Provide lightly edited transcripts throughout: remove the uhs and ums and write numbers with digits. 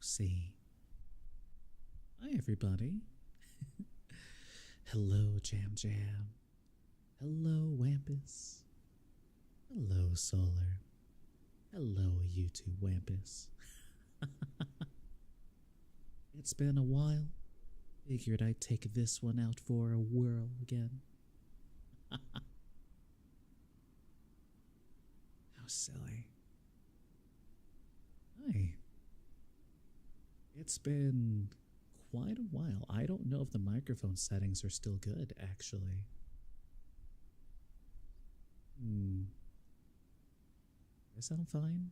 see. Hi, everybody. Hello, Jam Jam. Hello, Wampus. Hello, Solar. Hello, YouTube Wampus. It's been a while. Figured I'd take this one out for a whirl again. How silly. Hi. It's been quite a while. I don't know if the microphone settings are still good, actually. Do I sound fine?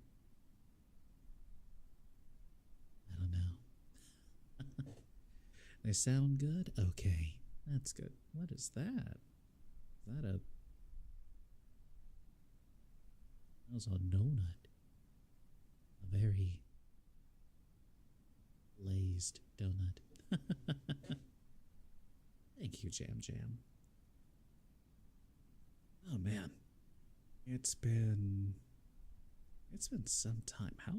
I don't know. They sound good? Okay, that's good. What is that? Is that a... That was a donut. A very glazed donut. Thank you, Jam Jam. Oh man, it's been some time. How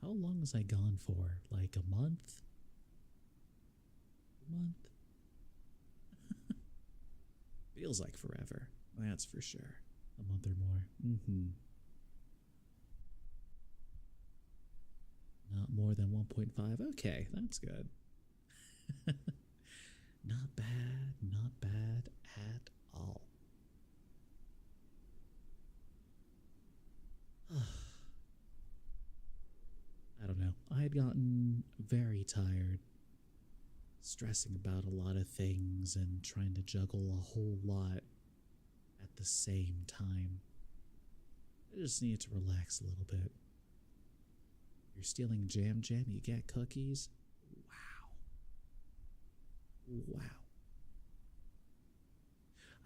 long was I gone for? Like a month? A month? Feels like forever. That's for sure. A month or more. Not more than 1.5. Okay, that's good. Not bad at all. I don't know. I had gotten very tired, stressing about a lot of things and trying to juggle a whole lot at the same time. I just needed to relax a little bit. You're stealing Jam Jam, you get cookies? Wow. Wow.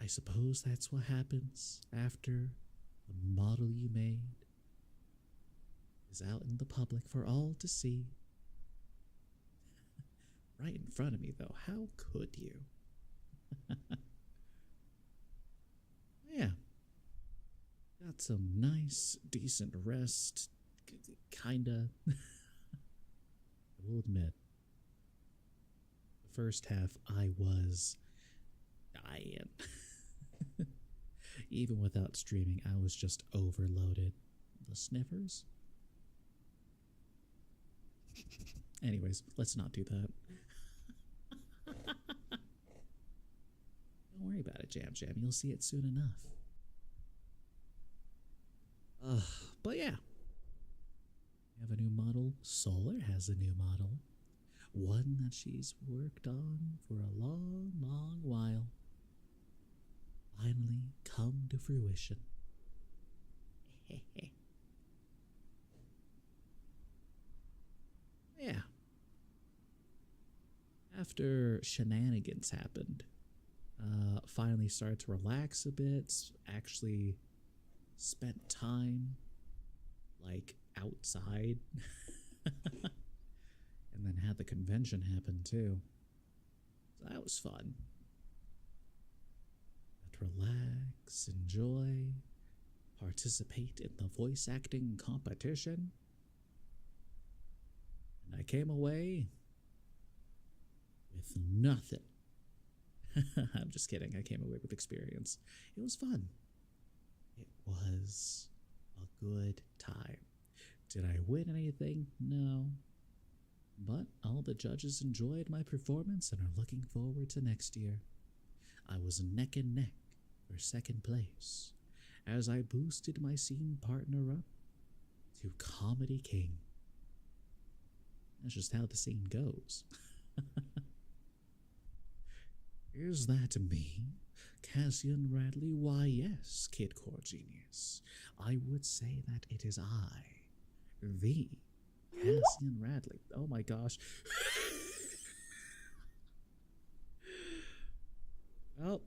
I suppose that's what happens after the model you made is out in the public for all to see. Right in front of me, though. How could you? Yeah. Got some nice, decent rest. Kinda. I will admit, the first half I was dying. Even without streaming, I was just overloaded. The sniffers? Anyways, let's not do that. Don't worry about it, Jam Jam. You'll see it soon enough. But yeah. We have a new model. Solar has a new model. One that she's worked on for a long while. Finally come to fruition. Yeah. After shenanigans happened, finally started to relax a bit, actually spent time like outside, and then had the convention happen too. So that was fun. Got to relax, enjoy, participate in the voice acting competition. And I came away with nothing. I'm just kidding. I came away with experience. It was fun. It was a good time. Did I win anything? No. But all the judges enjoyed my performance and are looking forward to next year. I was neck and neck for second place as I boosted my scene partner up to Comedy King. That's just how the scene goes. Is that me? Cassian Radley? Why yes, Kidcore Genius. I would say that it is I, the Cassian Radley. Oh my gosh. Well,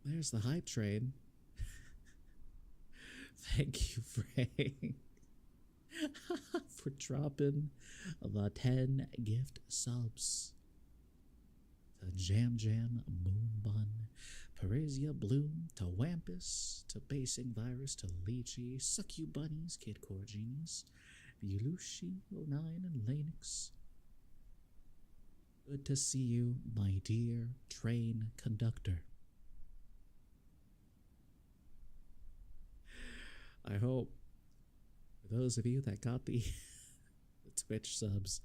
there's the hype train. Thank you, Frank, for dropping the 10 gift subs. To Jam Jam, Moonbun, Parisia Bloom, to Wampus, to Basing Virus, to Lychee, Suck You Bunnies, Kidcore Genius, Belushi09 and Lennox. Good to see you, my dear train conductor. I hope for those of you that got the, the Twitch subs,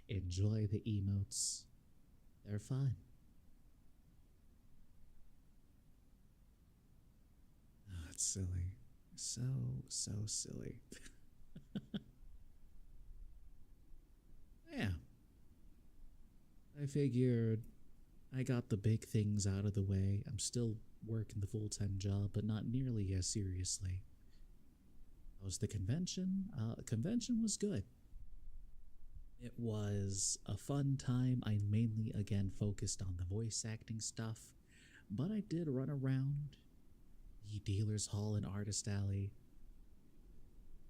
enjoy the emotes. They're fun. Oh, it's silly. So silly. Yeah. I figured I got the big things out of the way. I'm still working the full-time job, but not nearly as seriously. How was the convention? Convention was good. It was a fun time. I mainly, again, focused on the voice acting stuff, but I did run around the dealer's hall and artist alley,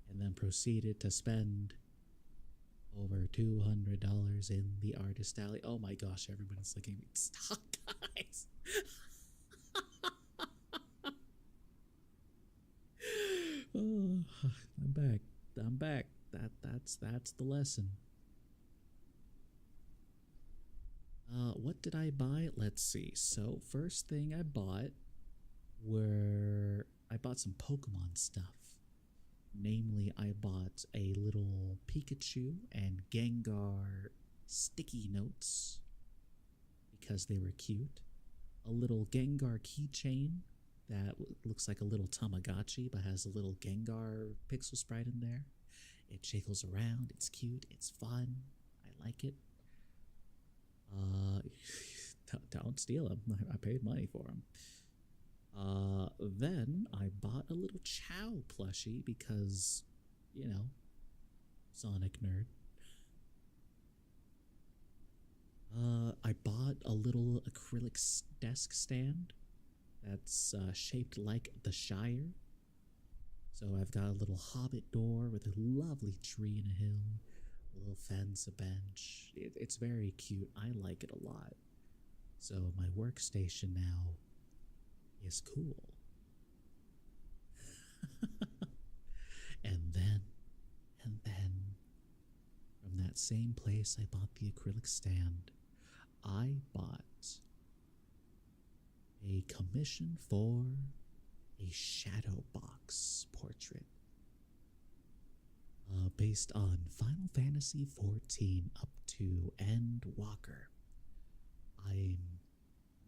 and then proceeded to spend over $200 in the artist alley. Oh my gosh, everyone's looking at me. Stop, guys. Oh, I'm back. That's the lesson. What did I buy? Let's see. So first thing I bought I bought some Pokemon stuff. Namely, I bought a little Pikachu and Gengar sticky notes because they were cute. A little Gengar keychain that looks like a little Tamagotchi but has a little Gengar pixel sprite in there. It jiggles around. It's cute. It's fun. I like it. Don't steal them. I paid money for them. Then I bought a little Chow plushie because, you know, Sonic nerd. I bought a little acrylic desk stand that's shaped like the Shire. So I've got a little hobbit door with a lovely tree and a hill, a little fence, a bench. It's very cute. I like it a lot. So my workstation now is cool. and then from that same place I bought the acrylic stand, I bought a commission for a shadow box portrait based on Final Fantasy XIV up to Endwalker. I'm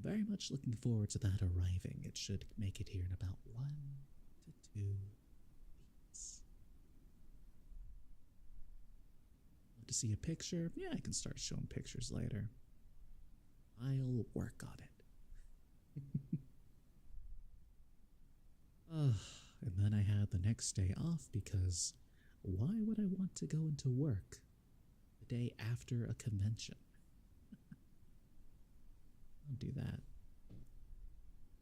very much looking forward to that arriving. It should make it here in about 1 to 2 weeks. Want to see a picture? Yeah, I can start showing pictures later. I'll work on it. And then I had the next day off because why would I want to go into work the day after a convention? Don't do that.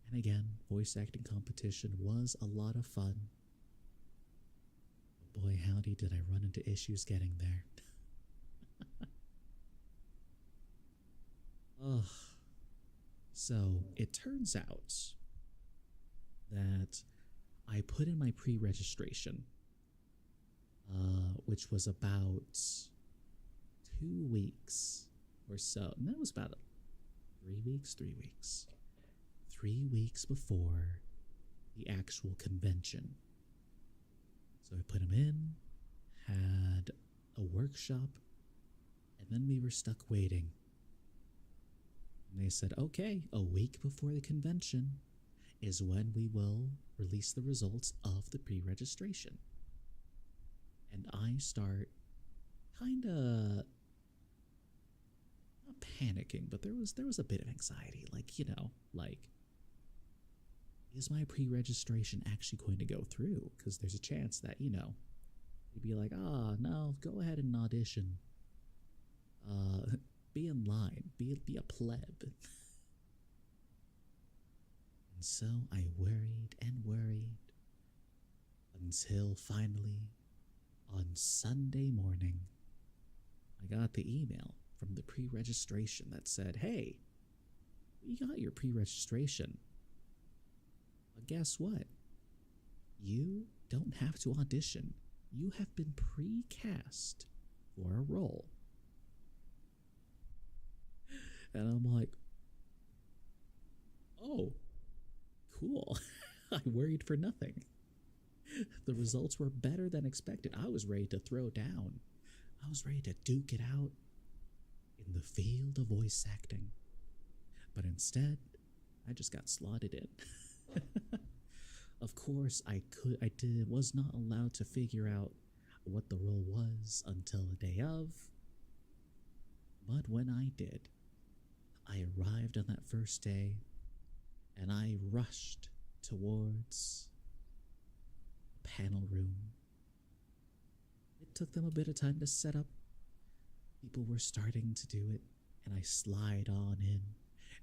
And again, voice acting competition was a lot of fun. But boy, howdy did I run into issues getting there. So it turns out that I put in my pre-registration, which was about 2 weeks or so. And that was about 3 weeks. 3 weeks before the actual convention. So I put them in, had a workshop, and then we were stuck waiting. And they said, okay, a week before the convention is when we will release the results of the pre-registration. And I start kinda not panicking, but there was a bit of anxiety, like, you know, like, is my pre-registration actually going to go through? Because there's a chance that, you know, you'd be like, no, go ahead and audition. Be in line, be a pleb. And so I worried and worried until finally, on Sunday morning, I got the email from the pre-registration that said, hey, we got your pre-registration. But guess what? You don't have to audition. you have been pre-cast for a role. And I'm like, oh, cool. I worried for nothing. The results were better than expected. I was ready to throw down. I was ready to duke it out in the field of voice acting. But instead, I just got slotted in. Of course, was not allowed to figure out what the role was until the day of. But when I did, I arrived on that first day and I rushed towards the panel room. It took them a bit of time to set up. People were starting to do it, and I slide on in,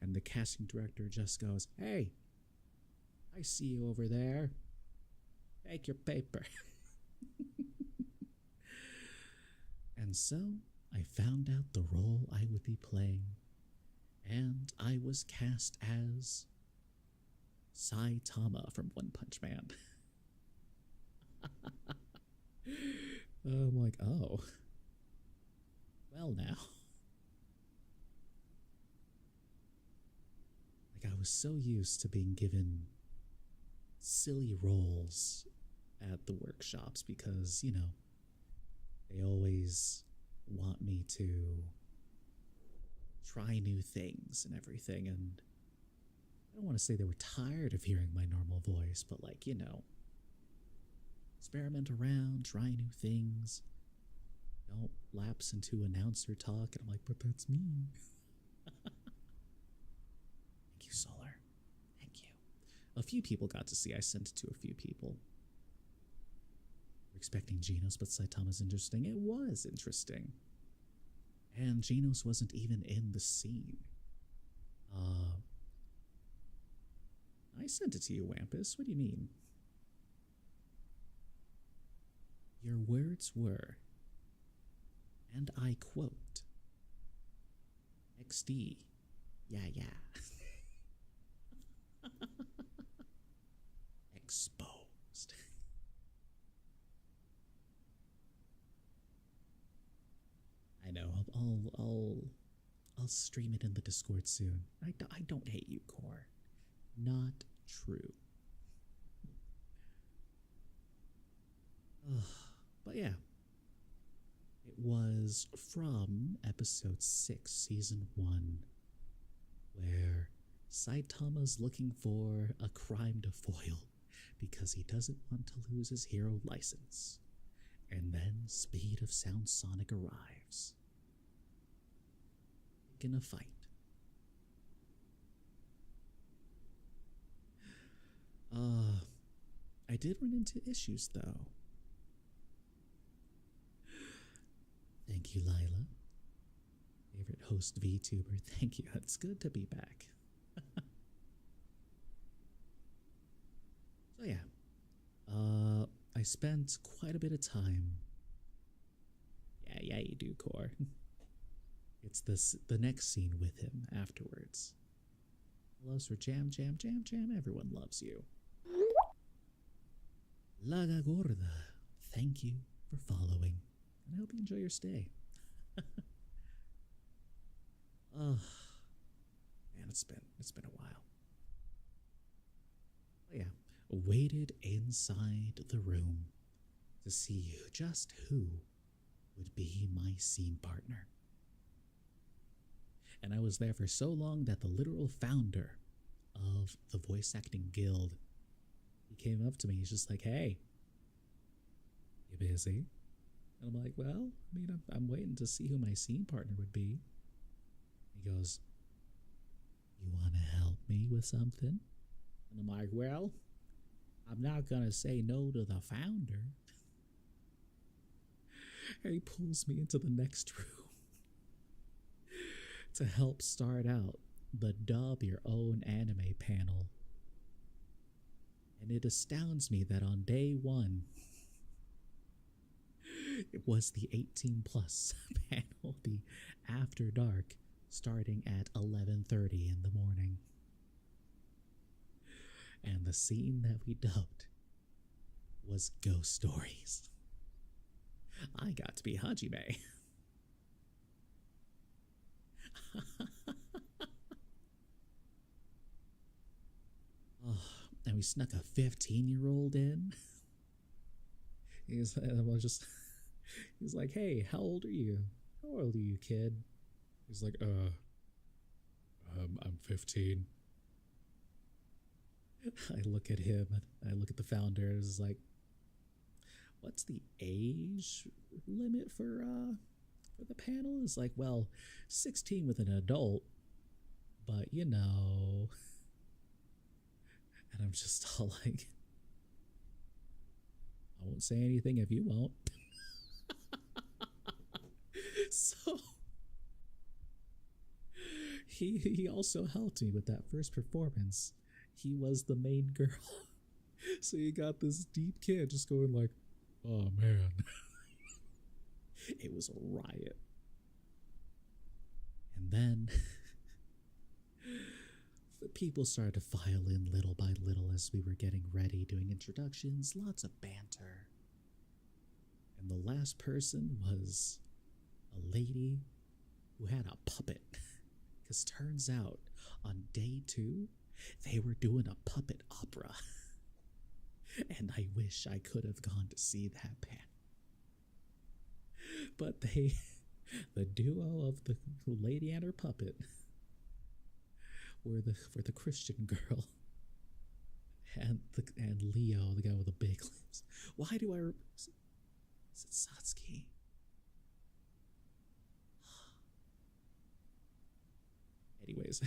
and the casting director just goes, "Hey, I see you over there. Take your paper." And so I found out the role I would be playing, and I was cast as Saitama from One Punch Man. I'm like, oh, well now. Like, I was so used to being given silly roles at the workshops because, you know, they always want me to try new things and everything, and I don't want to say they were tired of hearing my normal voice, but like, you know, experiment around, try new things, don't lapse into announcer talk. And I'm like, but that's me. Thank you, Solar. Thank you. A few people got to see. I sent it to a few people. We're expecting Genos, but Saitama's interesting. It was interesting. And Genos wasn't even in the scene. I sent it to you, Wampus. What do you mean? Your words were, and I quote, XD, yeah. Exposed. I know, I'll stream it in the Discord soon. I don't hate you, Core. Not true. But yeah, it was from episode 6, season 1, where Saitama's looking for a crime to foil because he doesn't want to lose his hero license. And then Speed of Sound Sonic arrives. In a fight. I did run into issues though. Thank you, Lila. Favorite host VTuber. Thank you. It's good to be back. So yeah. I spent quite a bit of time. Yeah, you do, Core. It's the next scene with him afterwards. Hello, Sir Jam. Everyone loves you. Laga Gorda, thank you for following. And I hope you enjoy your stay. Oh, man, it's been a while. But yeah, waited inside the room to see just who would be my scene partner. And I was there for so long that the literal founder of the voice acting guild, he came up to me. He's just like, "Hey, you busy?" And I'm like, "Well, I mean, I'm waiting to see who my scene partner would be." He goes, "You want to help me with something?" And I'm like, "Well, I'm not going to say no to the founder." And he pulls me into the next room to help start out the Dub Your Own Anime panel. And it astounds me that on day 1, it was the 18 plus panel, the After Dark, starting at 11:30 in the morning. And the scene that we dubbed was Ghost Stories. I got to be Hajime. Oh, and we snuck a 15-year-old in. He's like, hey, how old are you? How old are you, kid? He's like, I'm 15. I look at him, and I look at the founder, and it's like, what's the age limit for the panel? It's like, well, 16 with an adult, but you know. And I'm just all like, I won't say anything if you won't. So he also helped me with that first performance. He was the main girl. So you got this deep kid just going like, oh man. It was a riot. And then the people started to file in little by little as we were getting ready, doing introductions, lots of banter. And the last person was a lady who had a puppet. Because turns out on day 2, they were doing a puppet opera. And I wish I could have gone to see that band. But the duo of the lady and her puppet were the Christian girl and Leo, the guy with the big lips. Why do I... Is it Satsuki? Anyways,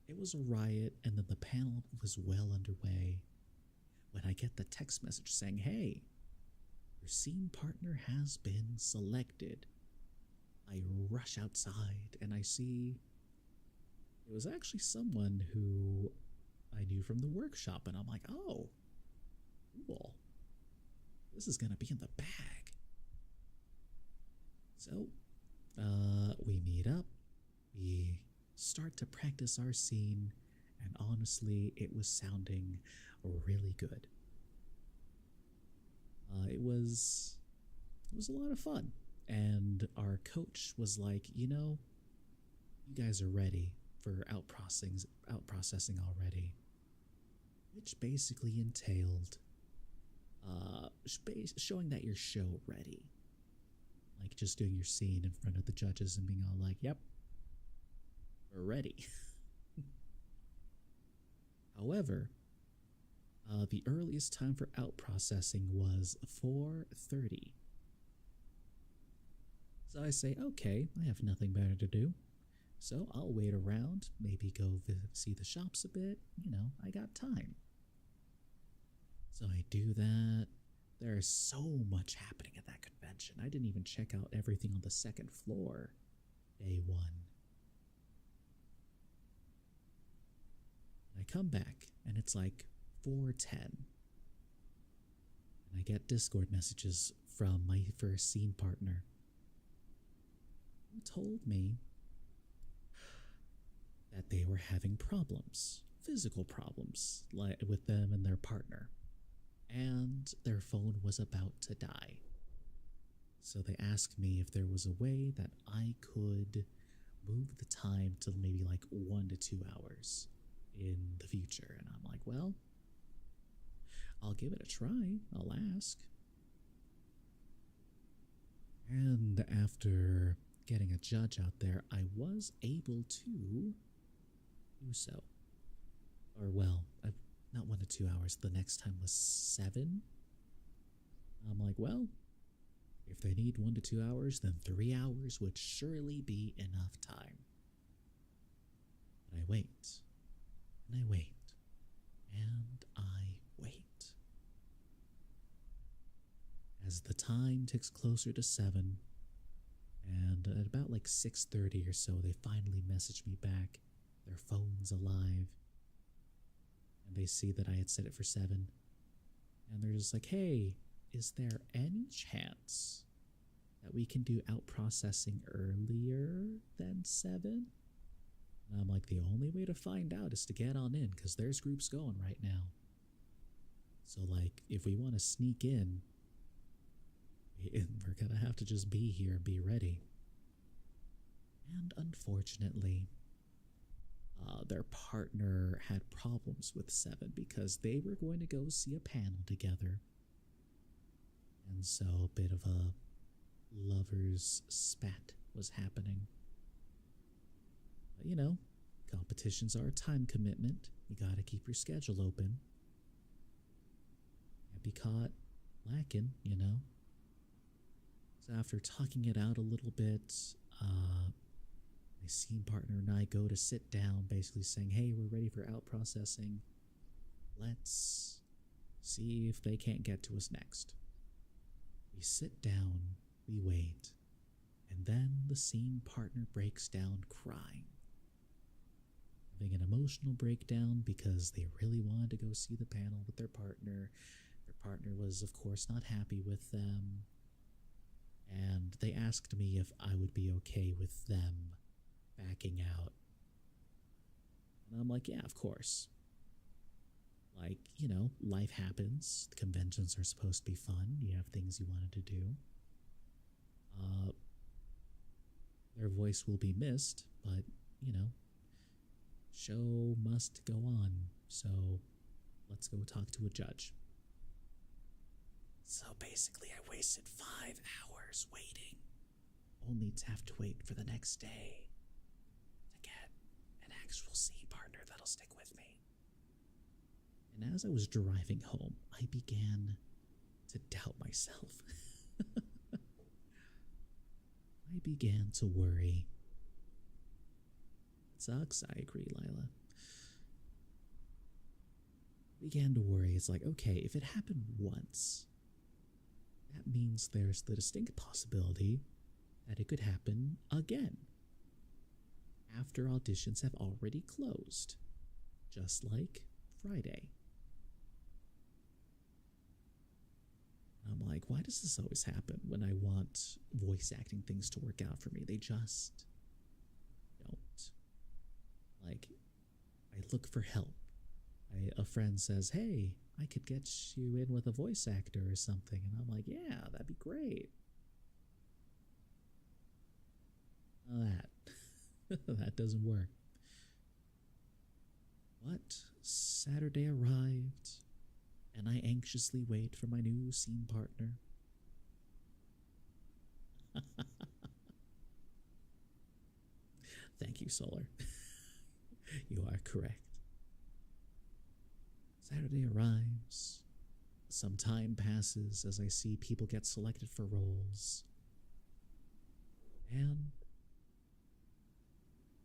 it was a riot, and then the panel was well underway when I get the text message saying, hey, your scene partner has been selected. I rush outside, and I see it was actually someone who I knew from the workshop, and I'm like, oh, cool. This is going to be in the bag. So, we meet up, we start to practice our scene, and honestly, it was sounding really good. It was a lot of fun, and our coach was like, you know, you guys are ready for out processing already, which basically entailed showing that you're show ready, like just doing your scene in front of the judges and being all like, yep, we're ready. However, the earliest time for out processing was 4:30. So I say, okay, I have nothing better to do, so I'll wait around, maybe go see the shops a bit, you know, I got time. So I do that. There's so much happening at that convention. I didn't even check out everything on the second floor, day 1. I come back, and it's like 4:10. And I get Discord messages from my first scene partner, who told me that they were having problems, physical problems, like with them and their partner, and their phone was about to die. So they asked me if there was a way that I could move the time to maybe like 1 to 2 hours in the future. And I'm like, well, I'll give it a try. I'll ask. And after getting a judge out there, I was able to do so. Or, well, not 1 to 2 hours. The next time was 7. I'm like, well, if they need 1 to 2 hours, then 3 hours would surely be enough time. But I wait, and I wait, and I wait. As the time ticks closer to 7, and at about like 6:30 or so, they finally message me back. Their phone's alive, and they see that I had set it for 7, and they're just like, hey, is there any chance that we can do out processing earlier than 7? And I'm like, the only way to find out is to get on in, because there's groups going right now. So like, if we want to sneak in, we're we're gonna have to just be here and be ready. And unfortunately, their partner had problems with Seven because they were going to go see a panel together. And so a bit of a lover's spat was happening. But you know, competitions are a time commitment. You gotta keep your schedule open. Can't be caught lacking, you know? So after talking it out a little bit, my scene partner and I go to sit down, basically saying, hey, we're ready for out processing. Let's see if they can't get to us next. We sit down, we wait, and then the scene partner breaks down crying. Having an emotional breakdown because they really wanted to go see the panel with their partner. Their partner was, of course, not happy with them. And they asked me if I would be okay with them backing out. And I'm like, yeah, of course. Like, you know, life happens. The conventions are supposed to be fun. You have things you wanted to do. Their voice will be missed, but, you know, show must go on. So let's go talk to a judge. So basically, I wasted 5 hours waiting, only to have to wait for the next day to get an actual scene partner that'll stick with me. And as I was driving home, I began to doubt myself. I began to worry. It sucks, I agree, Lila. I began to worry. It's like, okay, if it happened once, that means there's the distinct possibility that it could happen again after auditions have already closed, just like Friday. I'm like, why does this always happen when I want voice acting things to work out for me? They just don't. Like, I look for help. A friend says, hey, I could get you in with a voice actor or something. And I'm like, yeah, that'd be great. That doesn't work. But Saturday arrived, and I anxiously wait for my new scene partner. Thank you, Solar. You are correct. Saturday arrives. Some time passes as I see people get selected for roles. And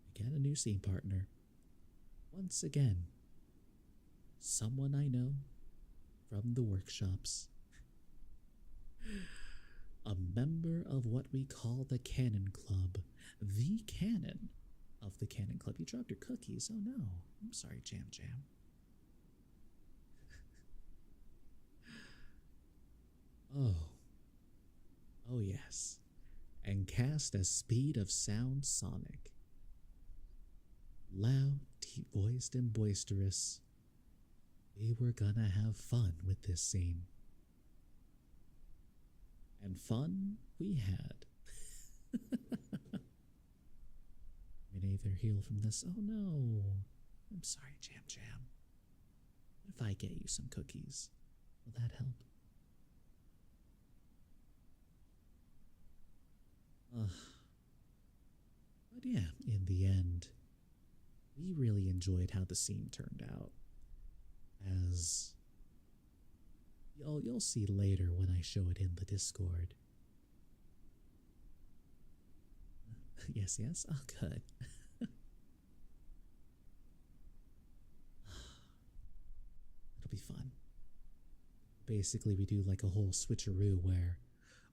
I get a new scene partner. Once again, someone I know from the workshops. A member of what we call the Canon Club. The Canon of the Canon Club. You dropped your cookies. Oh no. I'm sorry, Jam Jam. Oh yes, and cast as speed of sound sonic. Loud, deep-voiced, and boisterous. We were gonna have fun with this scene. And fun we had. We may either heal from this. Oh no. I'm sorry, Jam Jam. What if I get you some cookies? Will that help? But yeah, in the end, we really enjoyed how the scene turned out. As you'll see later when I show it in the Discord. Yes. Oh, good. It'll be fun. Basically, we do like a whole switcheroo where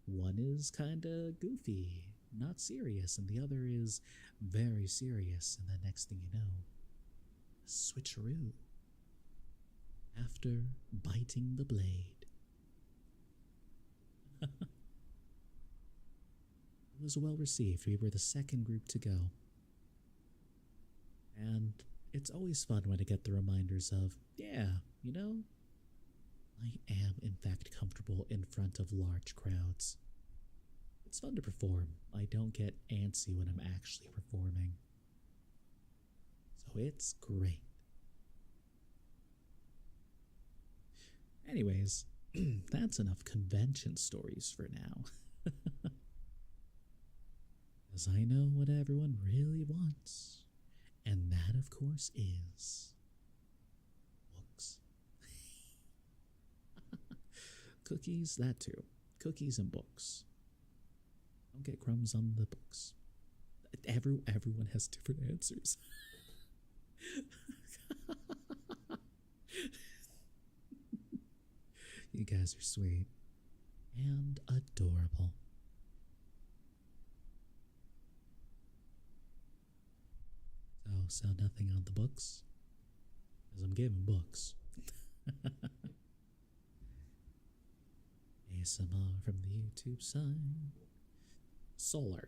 one is kinda goofy, not serious, and the other is very serious, and the next thing you know, a switcheroo. After biting the blade. It was well received. We were the second group to go. And it's always fun when I get the reminders of, yeah, you know, I am in fact comfortable in front of large crowds. It's fun to perform. I don't get antsy when I'm actually performing. So it's great. Anyways, that's enough convention stories for now. Because I know what everyone really wants. And that, of course, is books. Cookies, that too. Cookies and books. Don't get crumbs on the books. Everyone has different answers. You guys are sweet and adorable. So nothing on the books? Because I'm giving books. ASMR from the YouTube side. Solar.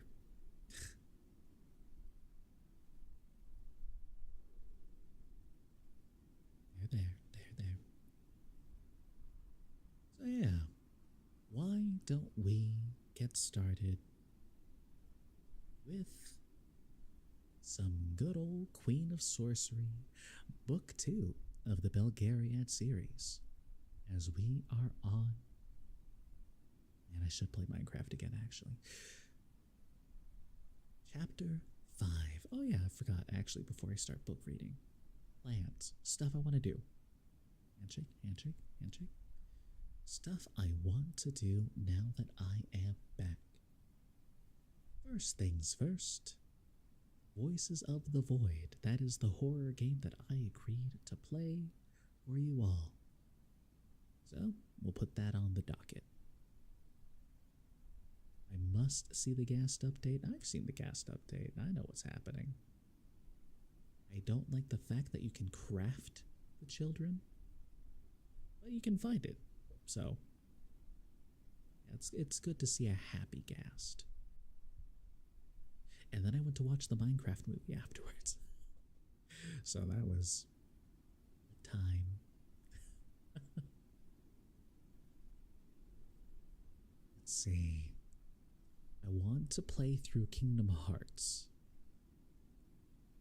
There. So yeah, why don't we get started with some good old Queen of Sorcery, Book 2 of the Belgariad series, as we are on. And I should play Minecraft again, actually. Chapter 5. Oh yeah, I forgot, actually, before I start book reading. Plans. Stuff I want to do. Handshake, handshake, handshake. Stuff I want to do now that I am back. First things first. Voices of the Void. That is the horror game that I agreed to play for you all. So, we'll put that on the docket. I must see the Ghast update. I've seen the Ghast update. I know what's happening. I don't like the fact that you can craft the children, but you can find it. So, it's good to see a happy Ghast. And then I went to watch the Minecraft movie afterwards. So that was a time. Let's see. I want to play through Kingdom Hearts.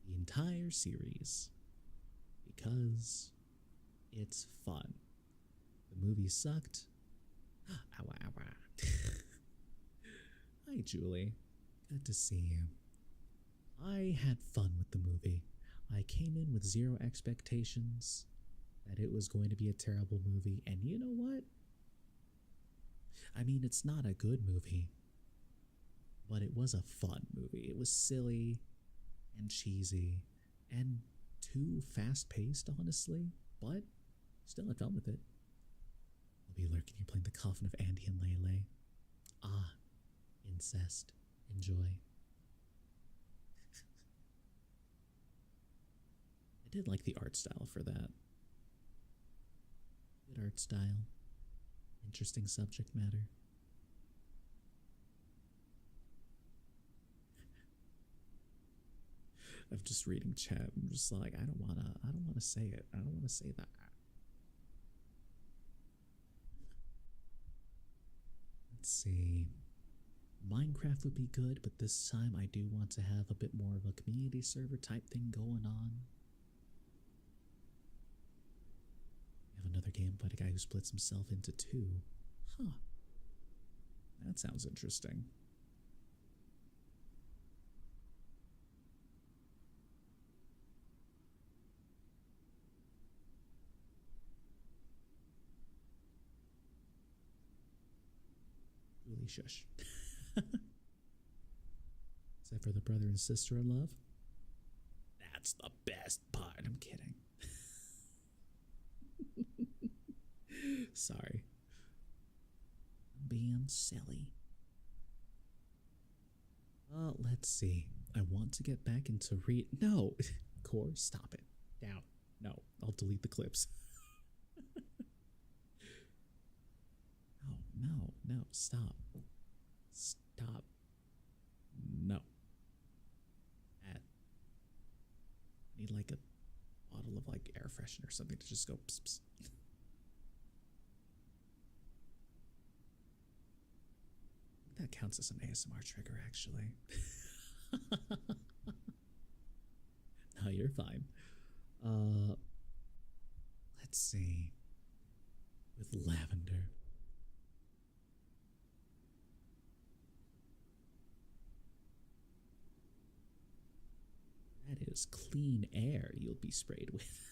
The entire series. Because it's fun. The movie sucked. Ow, ow, ow. Hi, Julie. Good to see you. I had fun with the movie. I came in with zero expectations that it was going to be a terrible movie, and you know what? I mean, it's not a good movie, but it was a fun movie. It was silly and cheesy and too fast-paced, honestly, but still had fun with it. I'll be lurking here playing the coffin of Andy and Lele. Ah, incest. Enjoy. I did like the art style for that. Good art style. Interesting subject matter. I'm just reading chat. I'm just like, I don't wanna say it. I don't wanna say that. Let's see. Minecraft would be good, but this time I do want to have a bit more of a community server type thing going on. We have another game about a guy who splits himself into two. Huh. That sounds interesting. Really shush. Except for the brother and sister in love. That's the best part. I'm kidding. Sorry. I'm being silly. Well, let's see. I want to get back into No! Core, stop it. Down. No, I'll delete the clips. No, stop. Stop. No. I need like a bottle of like air freshener or something to just go pss, pss. That that counts as an ASMR trigger, actually. No, you're fine. Let's see. With lavender. That is clean air you'll be sprayed with.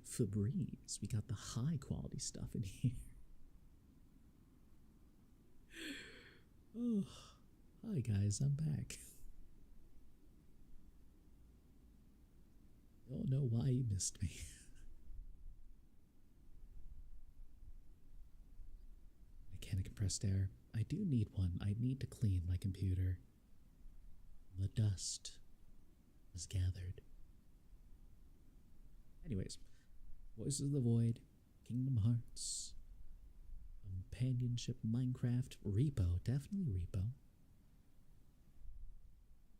Febreze. We got the high quality stuff in here. Oh, hi guys, I'm back. Don't know why you missed me. Mechanic compressed air. I do need one. I need to clean my computer. The dust was gathered. Anyways, Voices of the Void, Kingdom Hearts, Companionship, Minecraft, Repo, definitely Repo.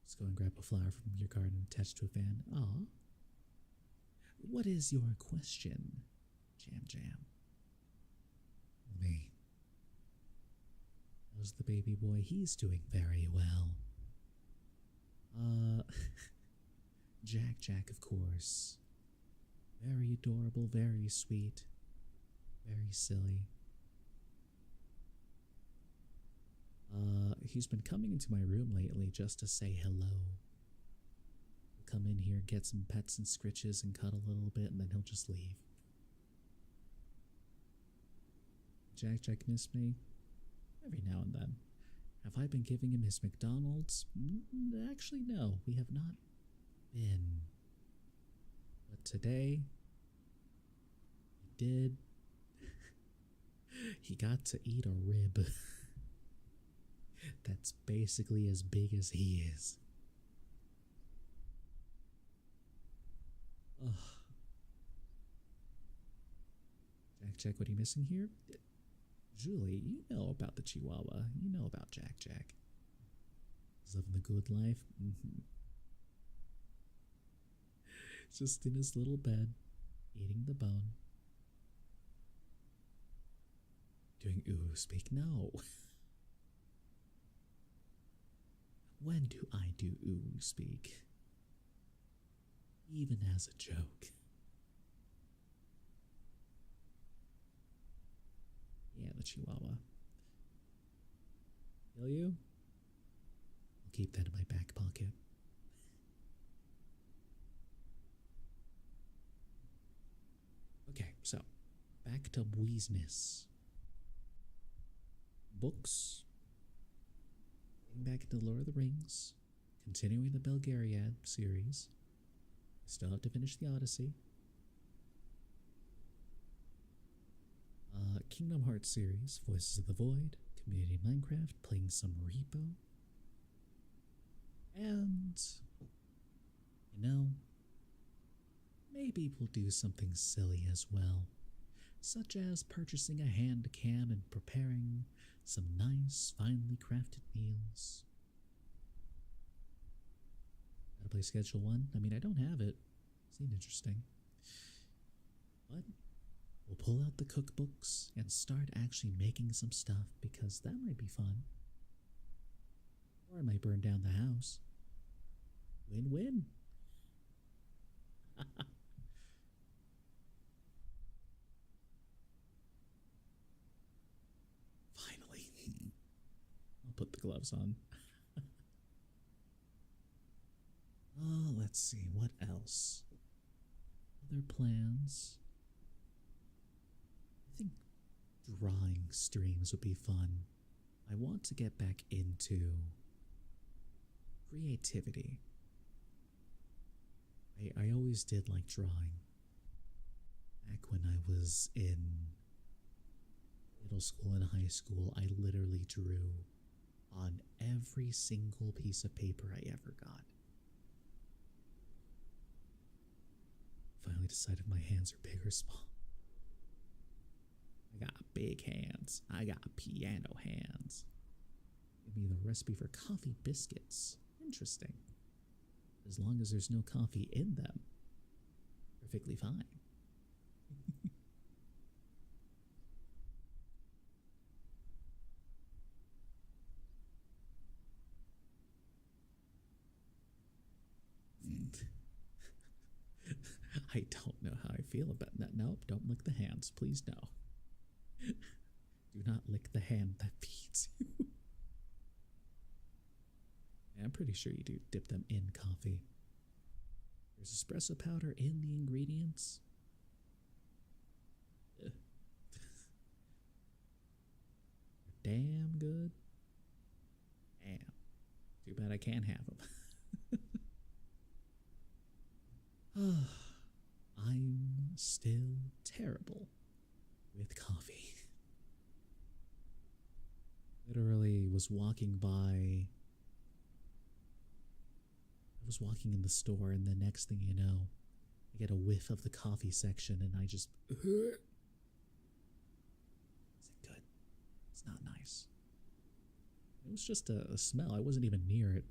Let's go and grab a flower from your garden attached to a fan. Aw. What is your question, Jam Jam? Me. How's the baby boy? He's doing very well. Jack, of course. Very adorable, very sweet, very silly. He's been coming into my room lately just to say hello. He'll come in here, get some pets and scritches and cuddle a little bit, and then he'll just leave. Jack miss me? Every now and then. Have I been giving him his McDonald's? Actually, no, we have not been. But today, he did. He got to eat a rib. That's basically as big as he is. Ugh. Jack, what are you missing here? Julie, you know about the Chihuahua. You know about Jack. He's living the good life. Just in his little bed, eating the bone. Doing ooh speak? No. When do I do ooh speak? Even as a joke. Yeah, the Chihuahua. Kill you? I'll keep that in my back pocket. Okay, so back to business. Books. Getting back into Lord of the Rings. Continuing the Belgariad series. Still have to finish the Odyssey. Kingdom Hearts series, Voices of the Void, Community Minecraft, playing some Repo. And, you know, maybe we'll do something silly as well, such as purchasing a hand cam and preparing some nice, finely crafted meals. Gotta play Schedule 1? I mean, I don't have it. Seemed interesting. But we'll pull out the cookbooks and start actually making some stuff, because that might be fun. Or I might burn down the house. Win-win. Finally. I'll put the gloves on. Let's see, what else? Other plans? I think drawing streams would be fun. I want to get back into creativity. I always did like drawing. Back when I was in middle school and high school, I literally drew on every single piece of paper I ever got. Finally decided my hands are big or small. I got big hands. I got piano hands. Give me the recipe for coffee biscuits. Interesting. As long as there's no coffee in them, perfectly fine. I don't know how I feel about that. Nope, don't lick the hands. Please, no. Do not lick the hand that feeds you. Yeah, I'm pretty sure you do dip them in coffee. There's espresso powder in the ingredients. Ugh. Damn good. Damn. Too bad I can't have them. I'm still terrible with coffee. Literally was walking by. I was walking in the store, and the next thing you know, I get a whiff of the coffee section, and I just. Is it good? It's not nice. It was just a smell. I wasn't even near it.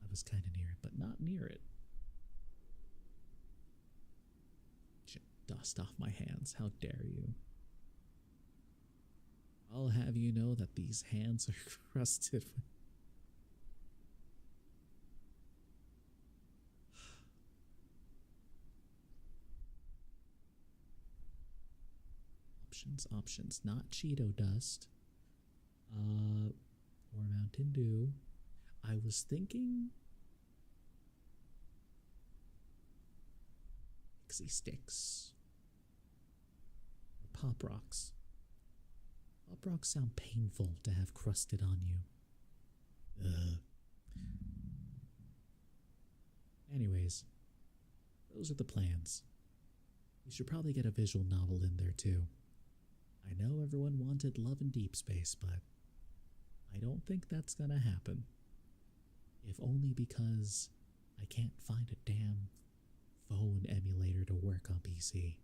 I was kind of near it, but not near it. Dust off my hands. How dare you? I'll have you know that these hands are crusted with options, not Cheeto dust, or Mountain Dew. I was thinking Pixie Sticks or Pop Rocks. Pop Rocks sound painful to have crusted on you. Ugh. Anyways, those are the plans. We should probably get a visual novel in there too. I know everyone wanted Love in Deep Space, but I don't think that's gonna happen. If only because I can't find a damn phone emulator to work on PC.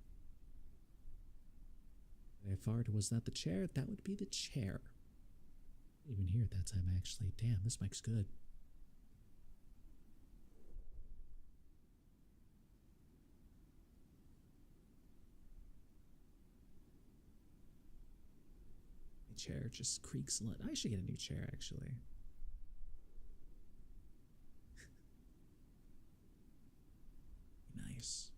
If art was not the chair, that would be the chair. I didn't even hear it that time, actually. Damn, this mic's good. My chair just creaks a lot. I should get a new chair, actually. Nice.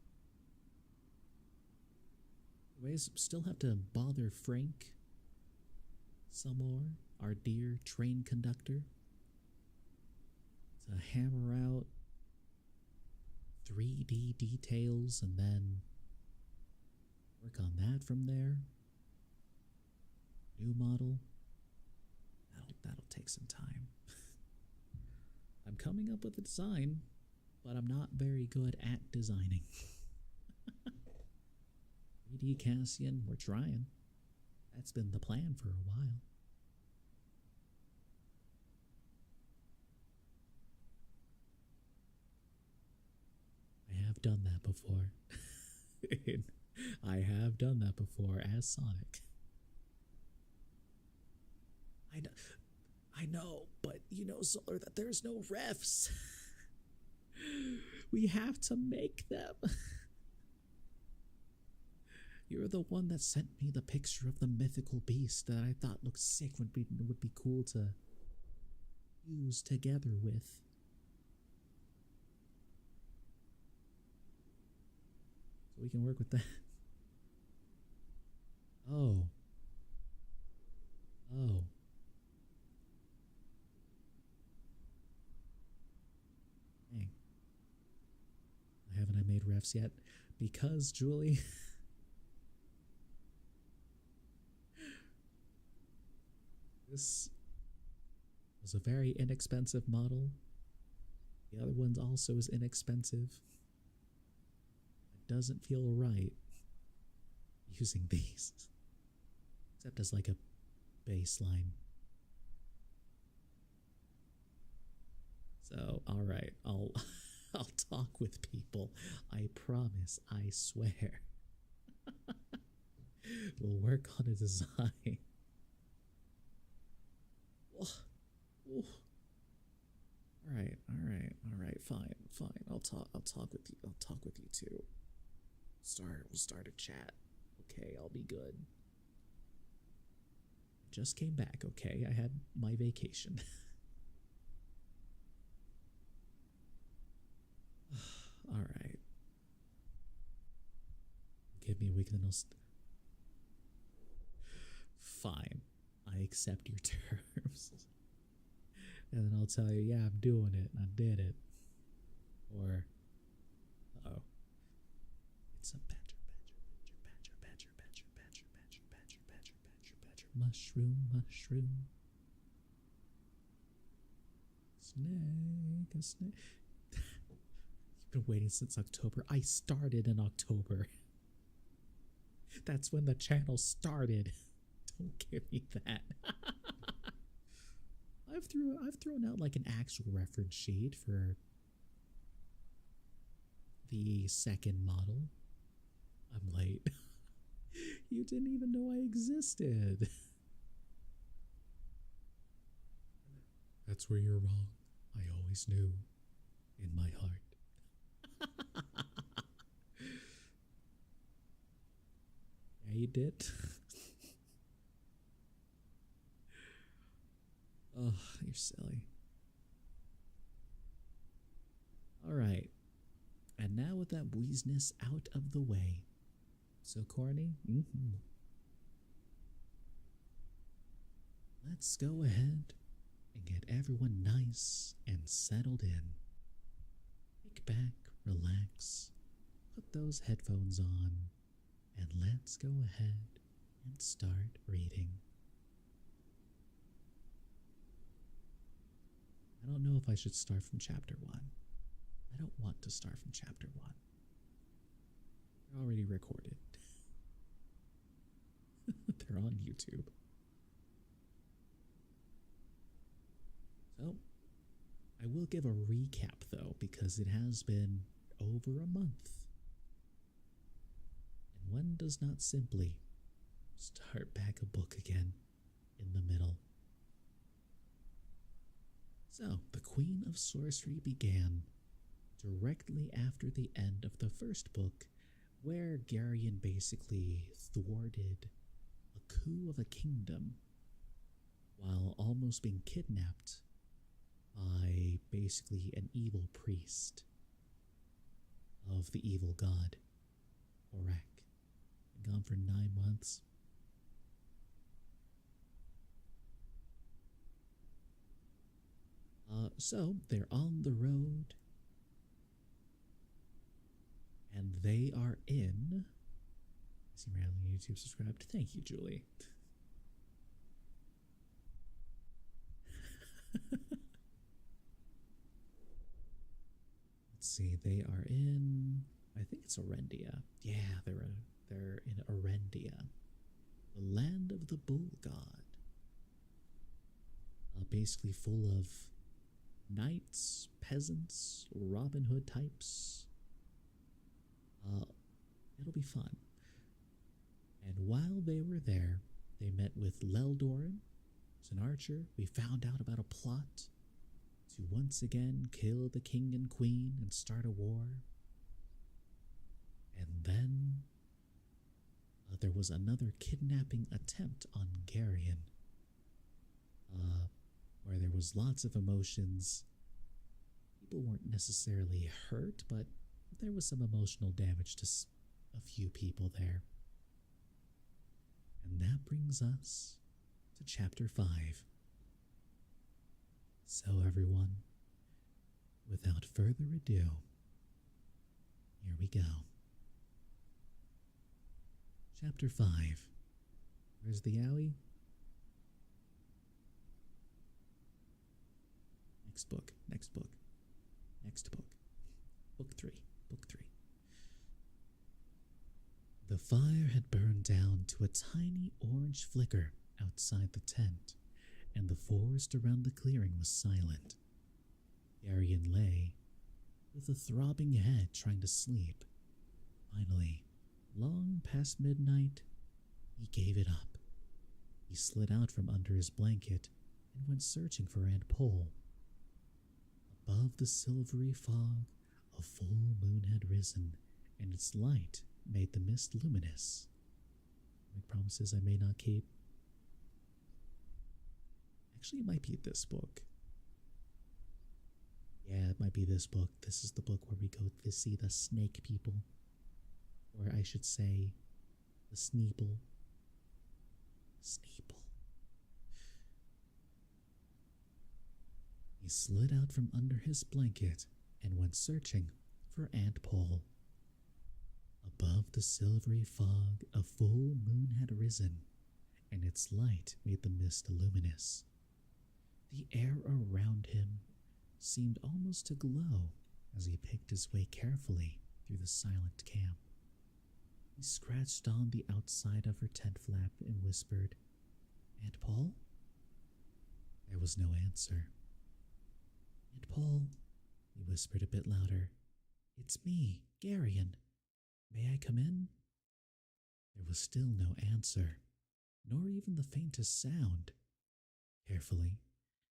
Anyways, still have to bother Frank some more, our dear train conductor, to hammer out 3D details and then work on that from there. New model. That'll take some time. I'm coming up with a design, but I'm not very good at designing. 3D Cassian, we're trying. That's been the plan for a while. I have done that before. I have done that before as Sonic. I know, but you know, Solar, that there's no refs. We have to make them. You're the one that sent me the picture of the mythical beast that I thought looked sick, would be cool to use together with. So we can work with that. Oh. Dang. Haven't I made refs yet? Because, Julie... This was a very inexpensive model. The other one also is inexpensive. It doesn't feel right using these, except as like a baseline. So, all right, I'll talk with people. I promise. I swear. We'll work on a design. Ooh. All right, fine. I'll talk with you too. We'll start a chat. Okay, I'll be good. Just came back, okay? I had my vacation. All right. give me a week and then fine. I accept your terms. And then I'll tell you, yeah, I'm doing it. I did it. Or, oh, it's a badger, mushroom. Snake, a snake. You've been waiting since October. I started in October. That's when the channel started. Don't give me that. I've thrown out like an actual reference sheet for the second model. I'm late. You didn't even know I existed. That's where you're wrong. I always knew in my heart. Yeah, you did. Oh, you're silly. All right. And now with that wheezness out of the way. So corny? Mm-hmm. Let's go ahead and get everyone nice and settled in. Kick back, relax, put those headphones on, and let's go ahead and start reading. I don't know if I should start from chapter 1. I don't want to start from chapter 1. They're already recorded. They're on YouTube. So, I will give a recap though, because it has been over a month. And one does not simply start back a book again in the middle. So, the Queen of Sorcery began directly after the end of the first book, where Garion basically thwarted a coup of a kingdom while almost being kidnapped by basically an evil priest of the evil god, Orak. Been gone for 9 months. So they're on the road, and they are in. Cassian Radley YouTube subscribed. Thank you, Julie. Let's see. They are in. I think it's Orendia. Yeah, they're in Orendia, the land of the bull god. Basically full of knights, peasants, Robin Hood types. It'll be fun. And while they were there, they met with Leldoran, who's an archer. We found out about a plot to once again kill the king and queen and start a war. And then there was another kidnapping attempt on Garion, where there was lots of emotions. People weren't necessarily hurt, but there was some emotional damage to a few people there. And that brings us to chapter 5. So everyone, without further ado, here we go. Chapter 5. Where's the owie? Next book. Book 3. The fire had burned down to a tiny orange flicker outside the tent, and the forest around the clearing was silent. Garion lay, with a throbbing head trying to sleep. Finally, long past midnight, he gave it up. He slid out from under his blanket and went searching for Aunt Pole. Above the silvery fog, a full moon had risen, and its light made the mist luminous. Make promises I may not keep. Actually, it might be this book. Yeah, it might be this book. This is the book where we go to see the snake people. Or I should say, The Sneeple. Sneeple. He slid out from under his blanket and went searching for Aunt Pole. Above the silvery fog, a full moon had risen, and its light made the mist luminous. The air around him seemed almost to glow as he picked his way carefully through the silent camp. He scratched on the outside of her tent flap and whispered, "Aunt Pole?" There was no answer. "Aunt Pole," he whispered a bit louder. "It's me, Garion. May I come in?" There was still no answer, nor even the faintest sound. Carefully,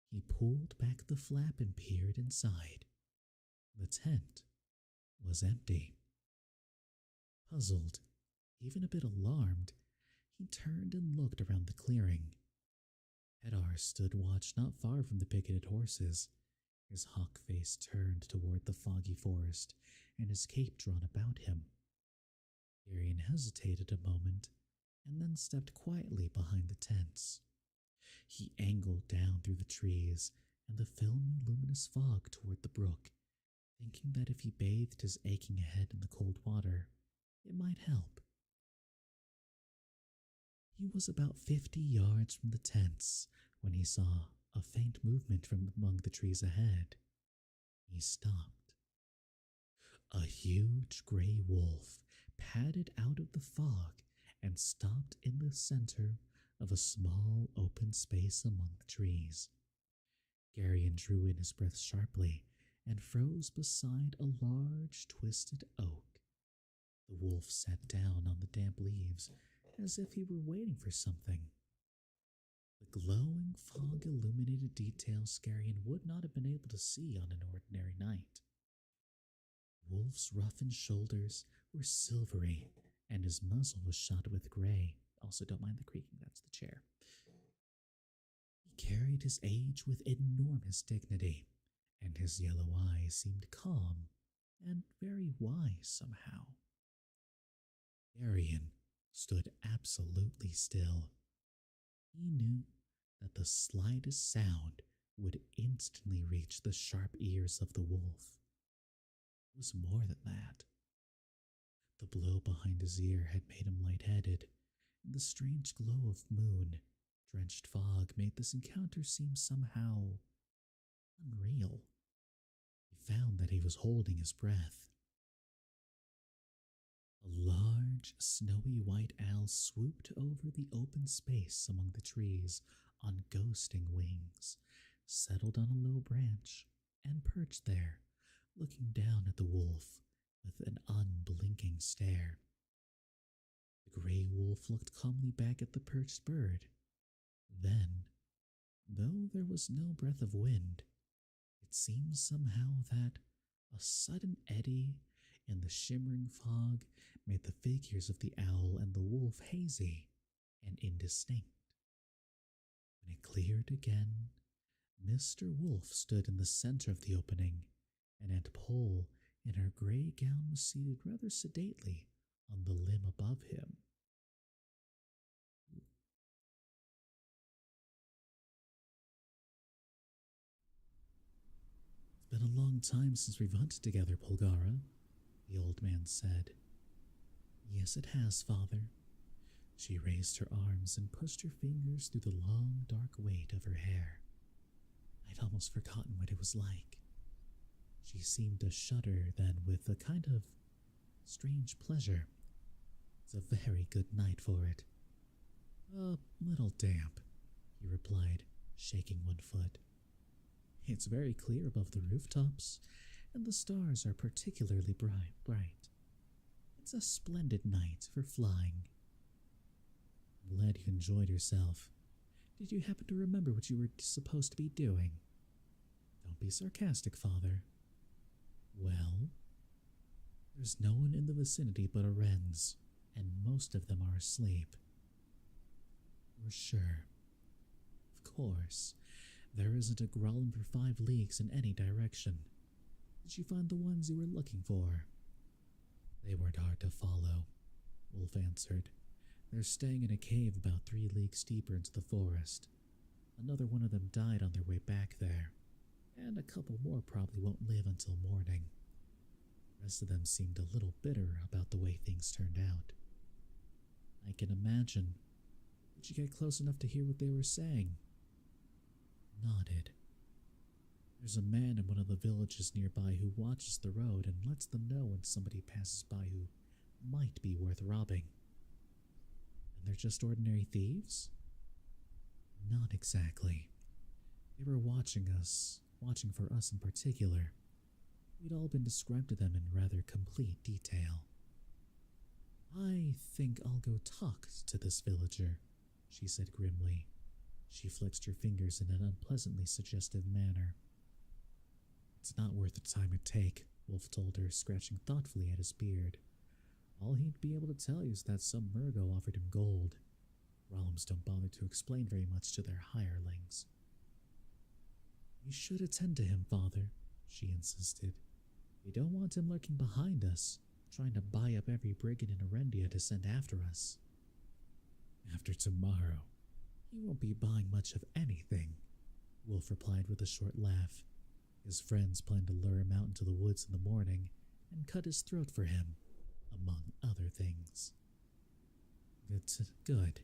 he pulled back the flap and peered inside. The tent was empty. Puzzled, even a bit alarmed, he turned and looked around the clearing. Hedar stood watch not far from the picketed horses, his hawk face turned toward the foggy forest and his cape drawn about him. Garion hesitated a moment and then stepped quietly behind the tents. He angled down through the trees and the filmy, luminous fog toward the brook, thinking that if he bathed his aching head in the cold water, it might help. He was about 50 yards from the tents when he saw a faint movement from among the trees ahead. He stopped. A huge gray wolf padded out of the fog and stopped in the center of a small open space among the trees. Garion drew in his breath sharply and froze beside a large twisted oak. The wolf sat down on the damp leaves as if he were waiting for something. The glowing fog-illuminated details Garion would not have been able to see on an ordinary night. The wolf's roughened shoulders were silvery, and his muzzle was shot with gray. Also, don't mind the creaking, that's the chair. He carried his age with enormous dignity, and his yellow eyes seemed calm and very wise somehow. Garion stood absolutely still. He knew that the slightest sound would instantly reach the sharp ears of the wolf. It was more than that. The blow behind his ear had made him lightheaded, and the strange glow of moon-drenched fog made this encounter seem somehow unreal. He found that he was holding his breath. A large, snowy white owl swooped over the open space among the trees on ghosting wings, settled on a low branch, and perched there, looking down at the wolf with an unblinking stare. The gray wolf looked calmly back at the perched bird. Then, though there was no breath of wind, it seemed somehow that a sudden eddy in the shimmering fog made the figures of the owl and the wolf hazy and indistinct. When it cleared again, Mr. Wolf stood in the center of the opening, and Aunt Pole in her gray gown was seated rather sedately on the limb above him. It's been a long time since we've hunted together, Polgara, the old man said. Yes, it has, Father. She raised her arms and pushed her fingers through the long, dark weight of her hair. I'd almost forgotten what it was like. She seemed to shudder then with a kind of strange pleasure. It's a very good night for it. A little damp, he replied, shaking one foot. It's very clear above the rooftops, and the stars are particularly bright. It's a splendid night for flying. I'm glad you enjoyed yourself. Did you happen to remember what you were supposed to be doing? Don't be sarcastic, Father. Well, there's no one in the vicinity but our wrens, and most of them are asleep. We're sure. Of course, there isn't a growling for 5 leagues in any direction. Did you find the ones you were looking for? They weren't hard to follow, Wolf answered. They're staying in a cave about 3 leagues deeper into the forest. Another one of them died on their way back there, and a couple more probably won't live until morning. The rest of them seemed a little bitter about the way things turned out. I can imagine. Did you get close enough to hear what they were saying? Nodded. There's a man in one of the villages nearby who watches the road and lets them know when somebody passes by who might be worth robbing. And they're just ordinary thieves? Not exactly. They were watching us, watching for us in particular. We'd all been described to them in rather complete detail. I think I'll go talk to this villager, she said grimly. She flexed her fingers in an unpleasantly suggestive manner. It's not worth the time it'd take, Wolf told her, scratching thoughtfully at his beard. All he'd be able to tell you is that some Murgo offered him gold. Rollums don't bother to explain very much to their hirelings. You should attend to him, father, she insisted. We don't want him lurking behind us, trying to buy up every brigand in Erendia to send after us. After tomorrow, he won't be buying much of anything, Wolf replied with a short laugh. His friends planned to lure him out into the woods in the morning and cut his throat for him, among other things. It's good.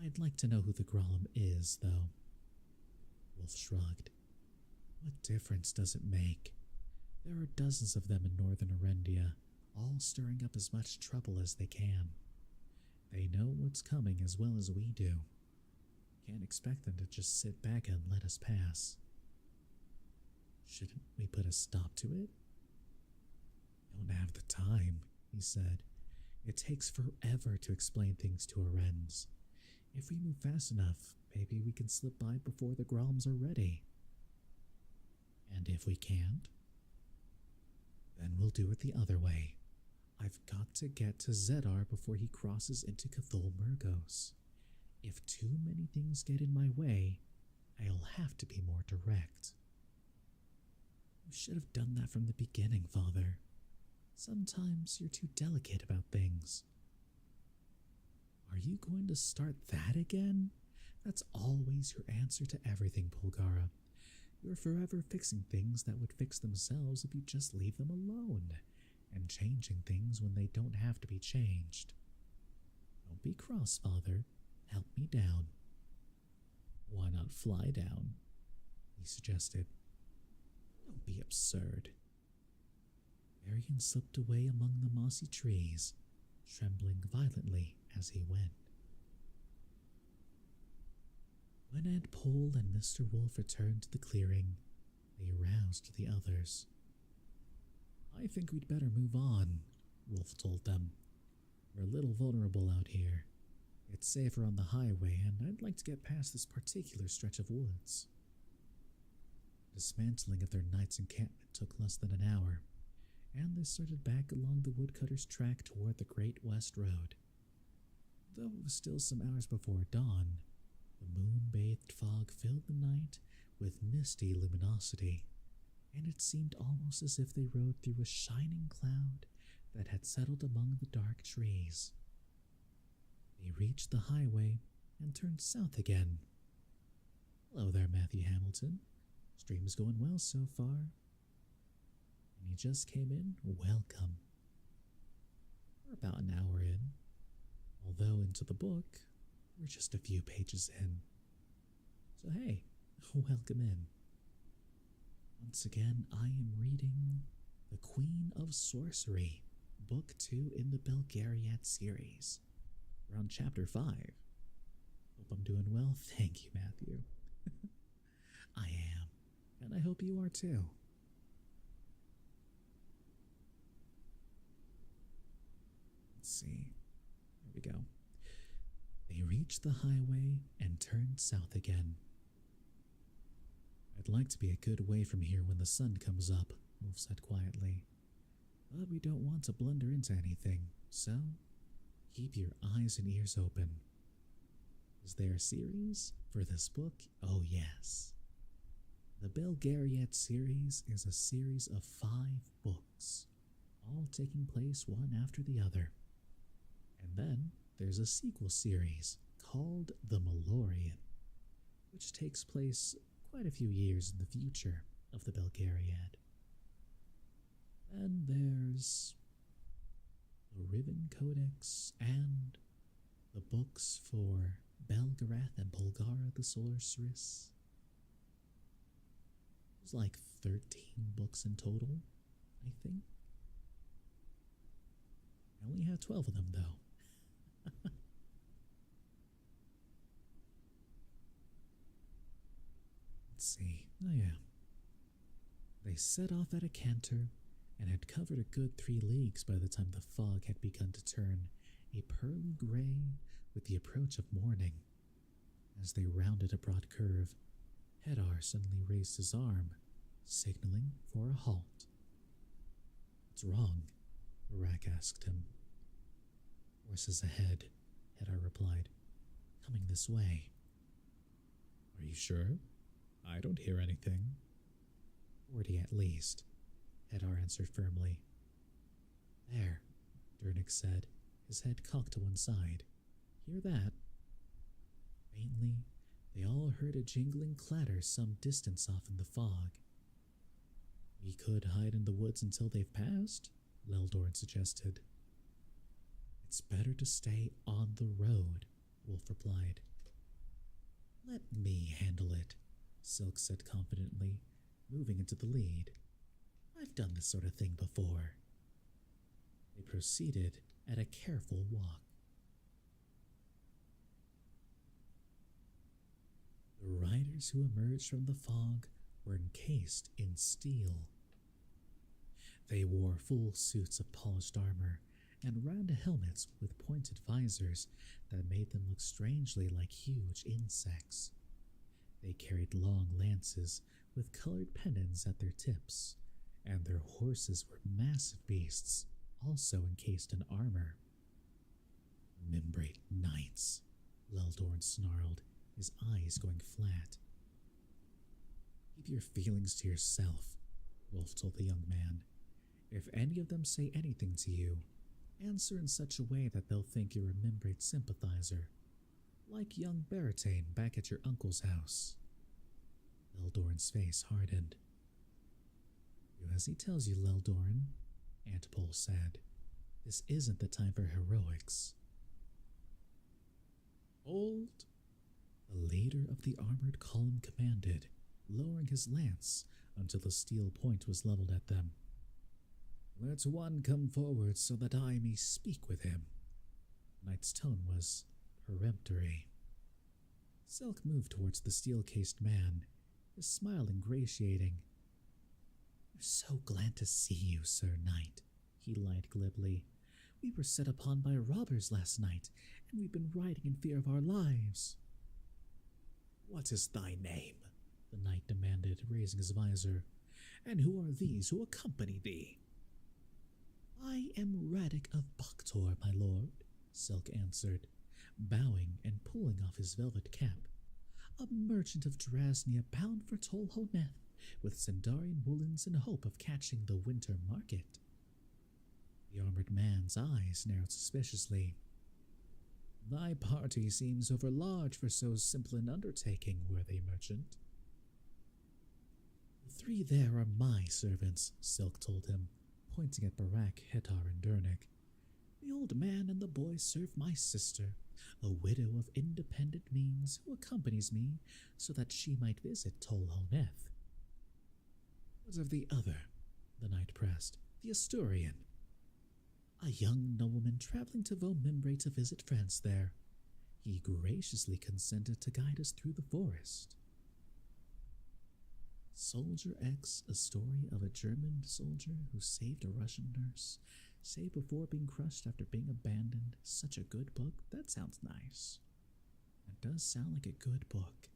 I'd like to know who the Grolem is, though. Wolf shrugged. What difference does it make? There are dozens of them in northern Erendia, all stirring up as much trouble as they can. They know what's coming as well as we do. Can't expect them to just sit back and let us pass. Shouldn't we put a stop to it? Don't have the time, he said. It takes forever to explain things to Arens. If we move fast enough, maybe we can slip by before the Groms are ready. And if we can't, then we'll do it the other way. I've got to get to Zedar before he crosses into Cthulhu Murgos. If too many things get in my way, I'll have to be more direct. You should have done that from the beginning, Father. Sometimes you're too delicate about things. Are you going to start that again? That's always your answer to everything, Polgara. You're forever fixing things that would fix themselves if you just leave them alone, and changing things when they don't have to be changed. Don't be cross, Father. Help me down. Why not fly down? He suggested. Don't be absurd. Arian slipped away among the mossy trees, trembling violently as he went. When Aunt Pole and Mr. Wolf returned to the clearing, they aroused the others. I think we'd better move on, Wolf told them. We're a little vulnerable out here. It's safer on the highway, and I'd like to get past this particular stretch of woods. The dismantling of their night's encampment took less than an hour, and they started back along the woodcutter's track toward the Great West Road. Though it was still some hours before dawn, the moon-bathed fog filled the night with misty luminosity, and it seemed almost as if they rode through a shining cloud that had settled among the dark trees. They reached the highway and turned south again. Hello there, Matthew Hamilton. Stream's going well so far. And you just came in? Welcome. We're about an hour in, although into the book, we're just a few pages in. So hey, welcome in. Once again, I am reading The Queen of Sorcery, Book 2 in the Belgariad series. We're on Chapter 5. Hope I'm doing well. Thank you, Matthew. I am, and I hope you are too. Let's see. There we go. They reached the highway and turned south again. I'd like to be a good way from here when the sun comes up, Wolf said quietly. But we don't want to blunder into anything, so keep your eyes and ears open. Is there a series for this book? Oh yes. The Belgariad series is a series of 5 books, all taking place one after the other. And then there's a sequel series called The Malorian, which takes place quite a few years in the future of the Belgariad. Then there's the Riven Codex and the books for Belgarath and Bulgara the Sorceress. There's like 13 books in total, I think. I only have 12 of them, though. Let's see. Oh, yeah. They set off at a canter and had covered a good 3 leagues by the time the fog had begun to turn a pearly gray with the approach of morning. As they rounded a broad curve, Hedar suddenly raised his arm, signaling for a halt. "What's wrong?" Barak asked him. "Horses ahead," Hedar replied. "Coming this way." "Are you sure? I don't hear anything." 40 at least," Hedar answered firmly. "There," Dernick said, his head cocked to one side. "Hear that?" Faintly, they all heard a jingling clatter some distance off in the fog. "We could hide in the woods until they've passed," Leldorn suggested. "It's better to stay on the road," Wolf replied. "Let me handle it," Silk said confidently, moving into the lead. "I've done this sort of thing before." They proceeded at a careful walk. The riders who emerged from the fog were encased in steel. They wore full suits of polished armor and round helmets with pointed visors that made them look strangely like huge insects. They carried long lances with colored pennons at their tips, and their horses were massive beasts, also encased in armor. "Membrate knights," Leldorn snarled, his eyes going flat. "Keep your feelings to yourself," Wolf told the young man. "If any of them say anything to you, answer in such a way that they'll think you're a Membrate sympathizer, like young Baratane back at your uncle's house." Leldorn's face hardened. "Do as he tells you, Leldorn," Antpol said. "This isn't the time for heroics." "Hold!" the leader of the armored column commanded, lowering his lance until the steel point was leveled at them. "Let one come forward so that I may speak with him." Knight's tone was peremptory. Silk moved towards the steel-cased man, his smile ingratiating. "We're so glad to see you, Sir Knight," he lied glibly. "We were set upon by robbers last night, and we've been riding in fear of our lives." "What is thy name?" the knight demanded, raising his visor. "And who are these who accompany thee?" "I am Radek of Baktor, my lord," Silk answered, bowing and pulling off his velvet cap. "A merchant of Drasnia bound for Tol Honeth, with Sendarian woolens in hope of catching the winter market." The armored man's eyes narrowed suspiciously. "Thy party seems overlarge for so simple an undertaking, worthy merchant." "The 3 there are my servants," Silk told him, pointing at Barak, Hedar, and Dernick. "The old man and the boy serve my sister, a widow of independent means who accompanies me so that she might visit Tol Honeth." "What of the other?" the knight pressed. "The Asturian?" "A young nobleman traveling to Vomimbre to visit friends there. He graciously consented to guide us through the forest." Soldier X, a story of a German soldier who saved a Russian nurse, saved before being crushed after being abandoned. Such a good book. That sounds nice. That does sound like a good book.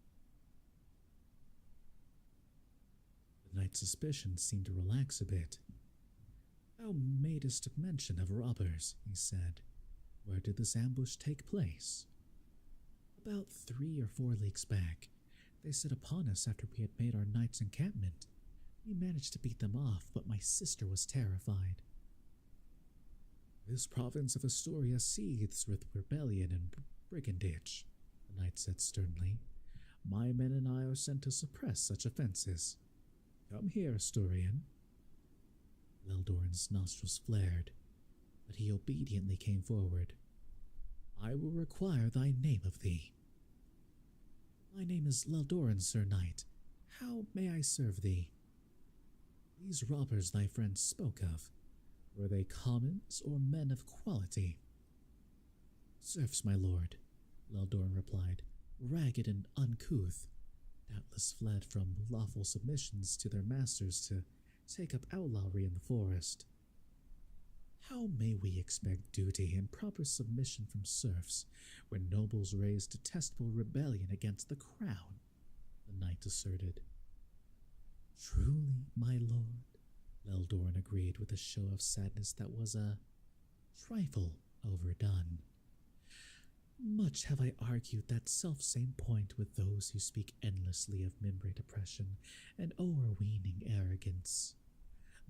The knight's suspicions seemed to relax a bit. "Thou madest mention of robbers," he said. "Where did this ambush take place?" "About 3 or 4 leagues back. They set upon us after we had made our night's encampment. We managed to beat them off, but my sister was terrified." This province of Astoria seethes with rebellion and brigandage, the knight said sternly. My men and I are sent to suppress such offenses. Come here, Asturian. Leldoran's nostrils flared, but he obediently came forward. I will require thy name of thee. My name is Leldoran, Sir Knight. How may I serve thee? These robbers thy friend spoke of, were they commons or men of quality? Serfs, my lord, Leldoran replied, ragged and uncouth, doubtless fled from lawful submissions to their masters to take up outlawry in the forest. How may we expect duty and proper submission from serfs when nobles raise detestable rebellion against the crown? The knight asserted. Truly, my lord, Leldoran agreed with a show of sadness that was a trifle overdone. Much have I argued that self-same point with those who speak endlessly of membrane oppression and o'erweening arrogance.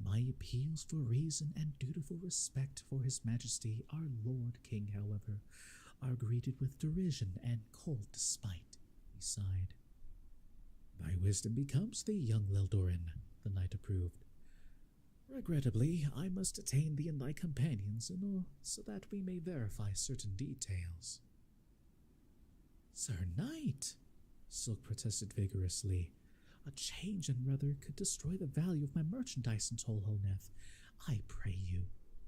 My appeals for reason and dutiful respect for His Majesty, our Lord King, however, are greeted with derision and cold despite, he sighed. Thy wisdom becomes thee, young Leldoran, the knight approved. Regrettably, I must detain thee and thy companions in order so that we may verify certain details. Sir Knight, Silk protested vigorously. A change in weather could destroy the value of my merchandise in Tolhoneth. I pray you,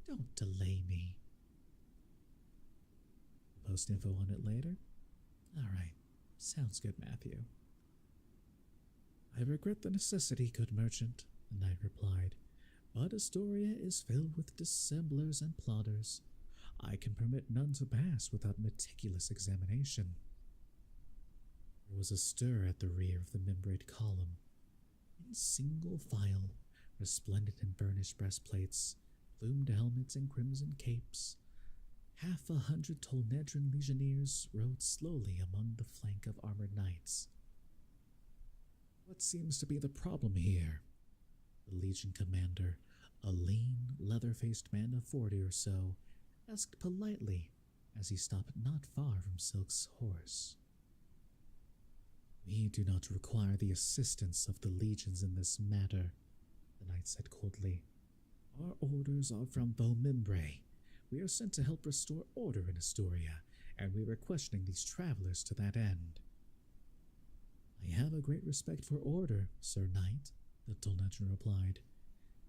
don't delay me. Post info on it later? Alright, sounds good, Matthew. I regret the necessity, good merchant, the knight replied, but Astoria is filled with dissemblers and plotters. I can permit none to pass without meticulous examination. There was a stir at the rear of the membrane column. In single file, resplendent in burnished breastplates, plumed helmets and crimson capes, 100 Tolnedran legionnaires rode slowly among the flank of armored knights. What seems to be the problem here? The legion commander, a lean, leather-faced man of 40 or so, asked politely as he stopped not far from Silk's horse. We do not require the assistance of the legions in this matter, the knight said coldly. Our orders are from Beaumembre. We are sent to help restore order in Astoria, and we were questioning these travelers to that end. I have a great respect for order, Sir Knight, the Tolnedran replied,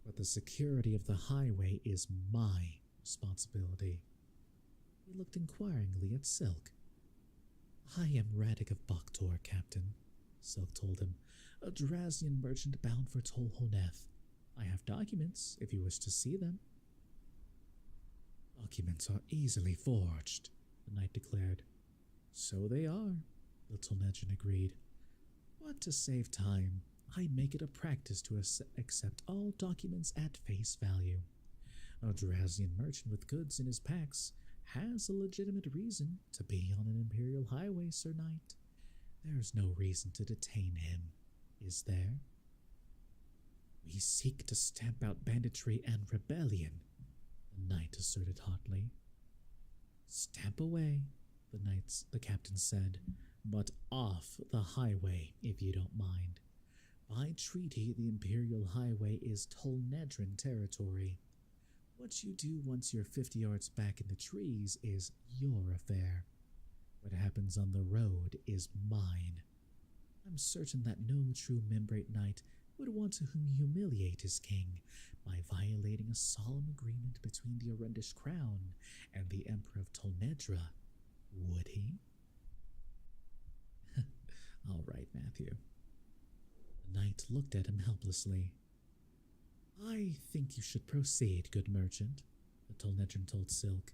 but the security of the highway is my responsibility. He looked inquiringly at Silk. I am Radek of Boktor, Captain, Silk told him, a Drazian merchant bound for Tolhoneth. I have documents, if you wish to see them. Documents are easily forged, the knight declared. So they are, the Tolnedran agreed. But to save time, I make it a practice to accept all documents at face value. A Drazian merchant with goods in his packs has a legitimate reason to be on an imperial highway, Sir Knight. There's no reason to detain him, is there? We seek to stamp out banditry and rebellion, the knight asserted hotly. Stamp away, the captain said, but off the highway, if you don't mind. By treaty, the imperial highway is Tolnedran territory. What you do once you're 50 yards back in the trees is your affair. What happens on the road is mine. I'm certain that no true membrate knight would want to humiliate his king by violating a solemn agreement between the Orendish crown and the Emperor of Tolnedra, would he? All right, Matthew. The knight looked at him helplessly. I think you should proceed, good merchant, the Tolnedran told Silk.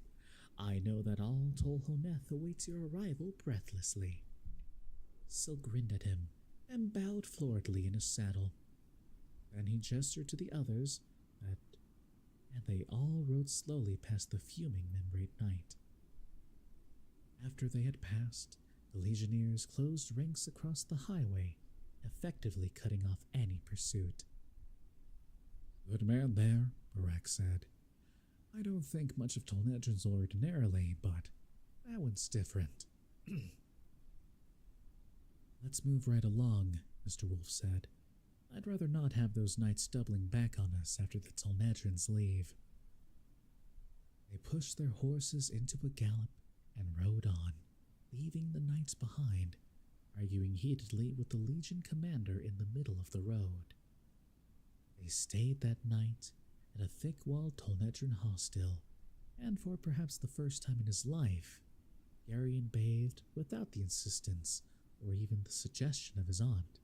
I know that all Tolhoneth awaits your arrival breathlessly. Silk grinned at him and bowed floridly in his saddle. Then he gestured to the others, and they all rode slowly past the fuming membrate knight. After they had passed, the legionnaires closed ranks across the highway, effectively cutting off any pursuit. Good man there, Barak said. I don't think much of Tolnedrons ordinarily, but that one's different. Let's move right along, Mr. Wolf said. I'd rather not have those knights doubling back on us after the Tolnedrons leave. They pushed their horses into a gallop and rode on, leaving the knights behind, arguing heatedly with the Legion commander in the middle of the road. They stayed that night at a thick-walled Tolnedron hostel, and for perhaps the first time in his life, Garion bathed without the insistence or even the suggestion of his aunt.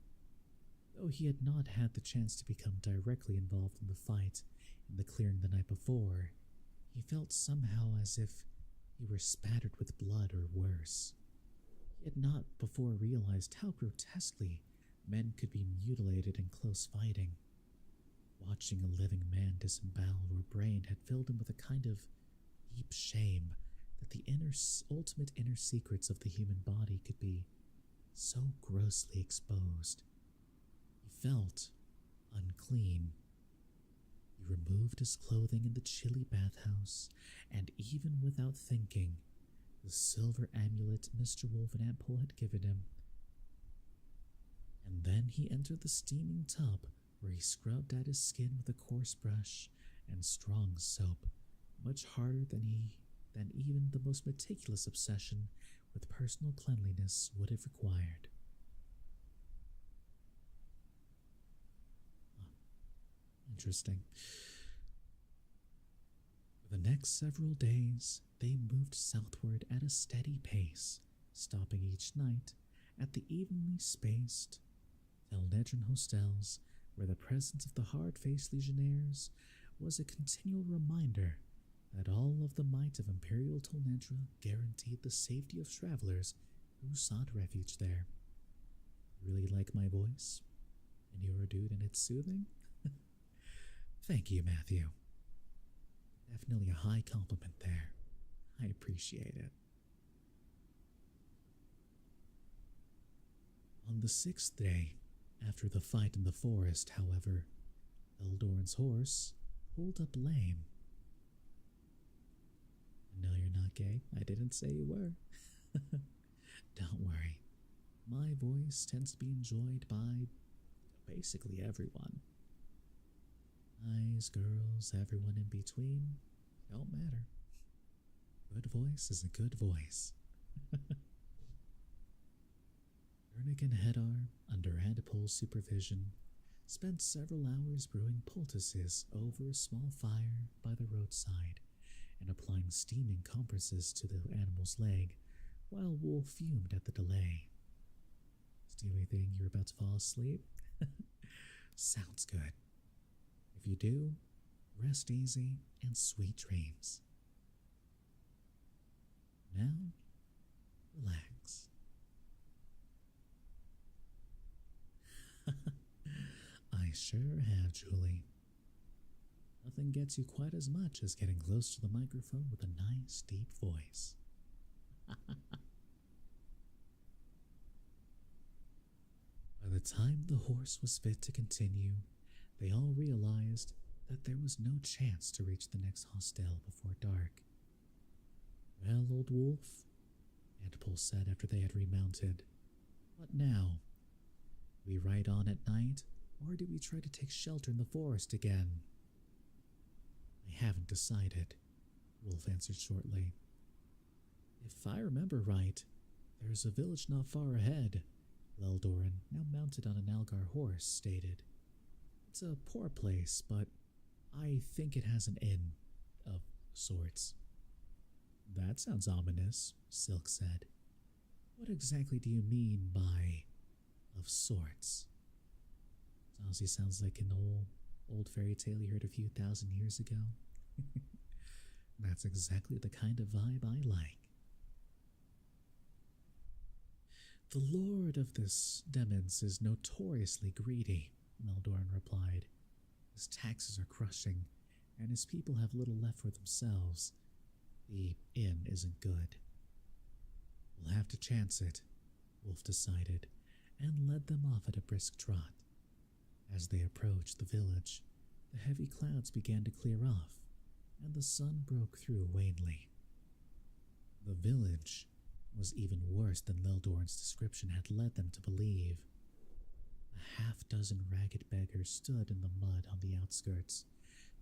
Though he had not had the chance to become directly involved in the fight in the clearing the night before, he felt somehow as if he were spattered with blood or worse. He had not before realized how grotesquely men could be mutilated in close fighting. Watching a living man disemboweled or brained had filled him with a kind of deep shame that the ultimate inner secrets of the human body could be so grossly exposed. He felt unclean. He removed his clothing in the chilly bathhouse, and even without thinking, the silver amulet Mr. Wolf and Aunt Pole had given him. And then he entered the steaming tub, where he scrubbed at his skin with a coarse brush and strong soap, much harder than even the most meticulous obsession with personal cleanliness would have required. Interesting. For the next several days, they moved southward at a steady pace, stopping each night at the evenly spaced Tolnedron hostels, where the presence of the hard-faced legionnaires was a continual reminder that all of the might of Imperial Tolnedra guaranteed the safety of travelers who sought refuge there. Really like my voice? And you're a dude and it's soothing? Thank you, Matthew. Definitely a high compliment there. I appreciate it. On the 6th day, after the fight in the forest, however, Eldoran's horse pulled up lame. No, you're not gay. I didn't say you were. Don't worry. My voice tends to be enjoyed by basically everyone. Guys, girls, everyone in between, don't matter. Good voice is a good voice. Ernig and Hedar, under Aunt Pole's supervision, spent several hours brewing poultices over a small fire by the roadside and applying steaming compresses to the animal's leg, while Wolf fumed at the delay. Do you think you're about to fall asleep? Sounds good. If you do, rest easy and sweet dreams. Now, relax. I sure have, Julie. Nothing gets you quite as much as getting close to the microphone with a nice, deep voice. By the time the horse was fit to continue, they all realized that there was no chance to reach the next hostel before dark. Well, old wolf, Aunt Pole said after they had remounted, what now? We ride on at night, or do we try to take shelter in the forest again? I haven't decided, Wolf answered shortly. If I remember right, there's a village not far ahead, Leldoran, now mounted on an Algar horse, stated. It's a poor place, but I think it has an inn of sorts. That sounds ominous, Silk said. What exactly do you mean by of sorts? Honestly sounds like an old fairy tale you heard a few thousand years ago. That's exactly the kind of vibe I like. The lord of this demons is notoriously greedy, Meldoran replied. His taxes are crushing, and his people have little left for themselves. The inn isn't good. We'll have to chance it, Wolf decided, and led them off at a brisk trot. As they approached the village, the heavy clouds began to clear off, and the sun broke through wanly. The village was even worse than Leldoran's description had led them to believe. A half-dozen ragged beggars stood in the mud on the outskirts,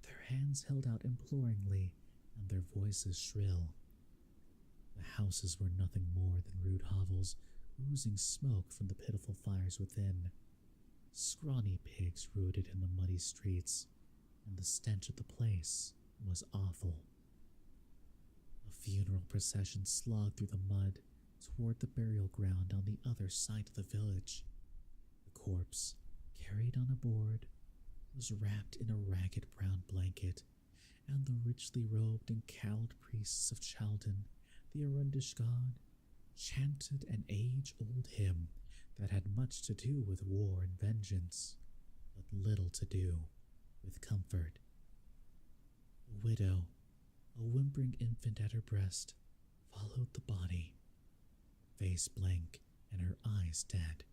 their hands held out imploringly and their voices shrill. The houses were nothing more than rude hovels, oozing smoke from the pitiful fires within. Scrawny pigs rooted in the muddy streets, and the stench of the place was awful. A funeral procession slogged through the mud toward the burial ground on the other side of the village. The corpse, carried on a board, was wrapped in a ragged brown blanket, and the richly robed and cowled priests of Chalden, the Arundish god, chanted an age-old hymn that had much to do with war and vengeance, but little to do with comfort. A widow, a whimpering infant at her breast, followed the body, face blank and her eyes dead.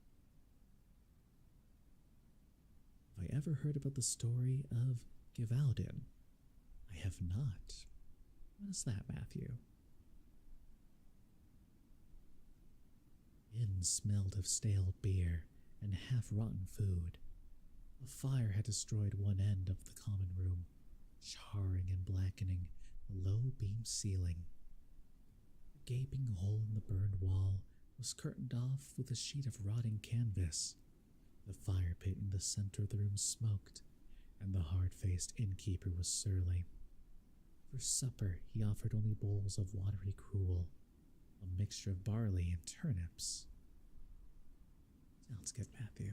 Have I ever heard about the story of Givaldin? I have not. What is that, Matthew? Inn smelled of stale beer and half-rotten food. A fire had destroyed one end of the common room, charring and blackening the low-beam ceiling. A gaping hole in the burned wall was curtained off with a sheet of rotting canvas. The fire pit in the center of the room smoked, and the hard-faced innkeeper was surly. For supper, he offered only bowls of watery gruel, a mixture of barley and turnips. Sounds good, Matthew.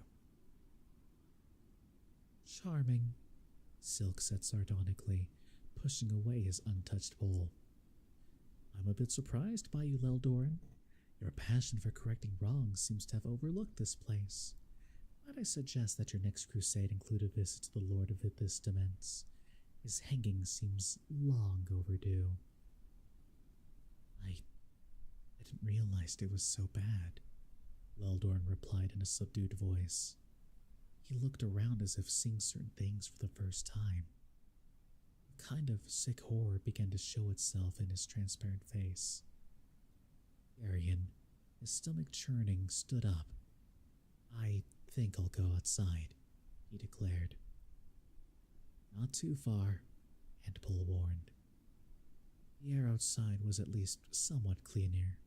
Charming, Silk said sardonically, pushing away his untouched bowl. I'm a bit surprised by you, Leldoran. Your passion for correcting wrongs seems to have overlooked this place. Might I suggest that your next crusade include a visit to the Lord of this Demence? His hanging seems long overdue. I didn't realize it was so bad, Leldoran replied in a subdued voice. He looked around as if seeing certain things for the first time. A kind of sick horror began to show itself in his transparent face. Arian, his stomach churning, stood up. I think I'll go outside, he declared. Not too far, Antpol warned. The air outside was at least somewhat cleaner,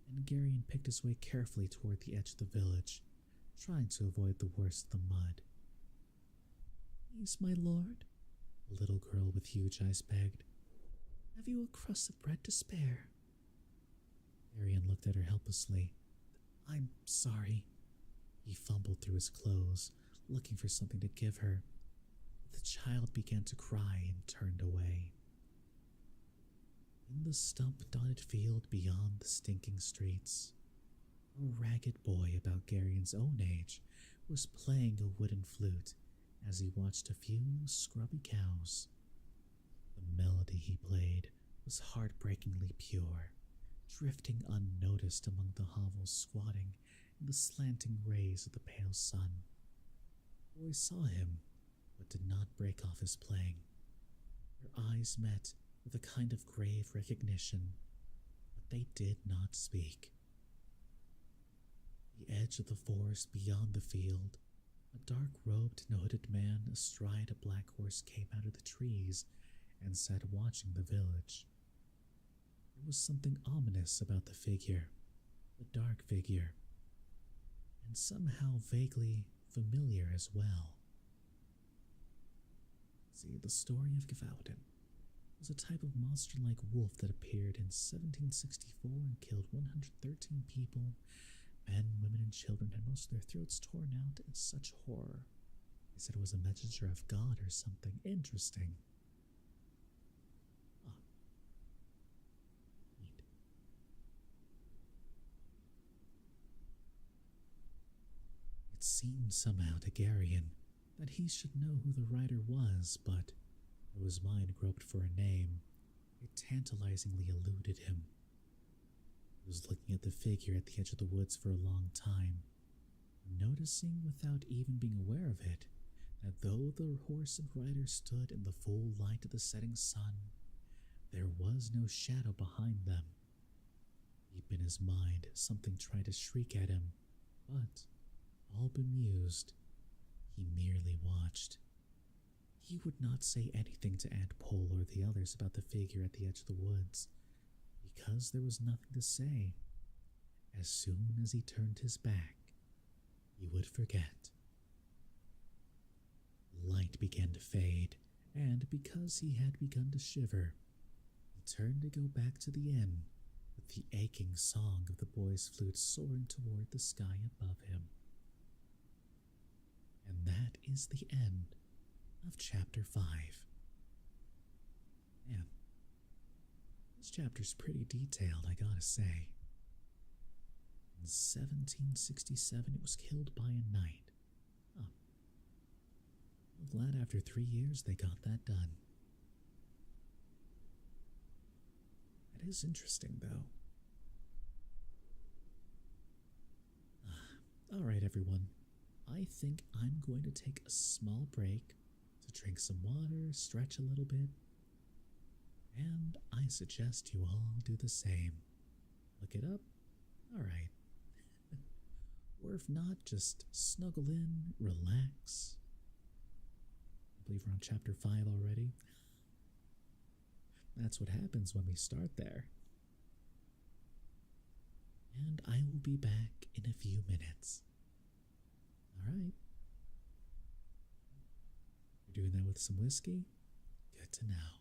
and Garion picked his way carefully toward the edge of the village, trying to avoid the worst of the mud. Please, my lord, the little girl with huge eyes begged. Have you a crust of bread to spare? Arian looked at her helplessly. I'm sorry. He fumbled through his clothes, looking for something to give her. The child began to cry and turned away. In the stump-dotted field beyond the stinking streets, a ragged boy about Garion's own age was playing a wooden flute as he watched a few scrubby cows. The melody he played was heartbreakingly pure, drifting unnoticed among the hovels squatting in the slanting rays of the pale sun. The boy saw him, but did not break off his playing. Their eyes met with a kind of grave recognition, but they did not speak. The edge of the forest beyond the field, a dark-robed and hooded man astride a black horse came out of the trees and sat watching the village. There was something ominous about the figure, the dark figure, and somehow vaguely familiar as well. See, the story of Givaldin was a type of monster-like wolf that appeared in 1764 and killed 113 people, men, women, and children, had most of their throats torn out in such horror. They said it was a messenger of God or something. Interesting. Ah. Neat. It seemed somehow to Garion that he should know who the writer was, but though his mind groped for a name, it tantalizingly eluded him. He was looking at the figure at the edge of the woods for a long time, noticing without even being aware of it that though the horse and rider stood in the full light of the setting sun, There was no shadow behind them. Deep in his mind, something tried to shriek at him, but, all bemused, he merely watched. He would not say anything to Aunt Pole or the others about the figure at the edge of the woods, because there was nothing to say. As soon as he turned his back, he would forget. Light began to fade, and because he had begun to shiver, he turned to go back to the inn with the aching song of the boy's flute soaring toward the sky above him. And that is the end of Chapter 5. Man, this chapter's pretty detailed, I gotta say. In 1767, it was killed by a knight. Oh. I'm glad after 3 years they got that done. That is interesting, though. Alright, everyone. I think I'm going to take a small break to drink some water, stretch a little bit, and I suggest you all do the same. Look it up? Alright. Or if not, just snuggle in, relax. I believe we're on chapter 5 already. That's what happens when we start there. And I will be back in a few minutes. Alright. You're doing that with some whiskey? Good to know.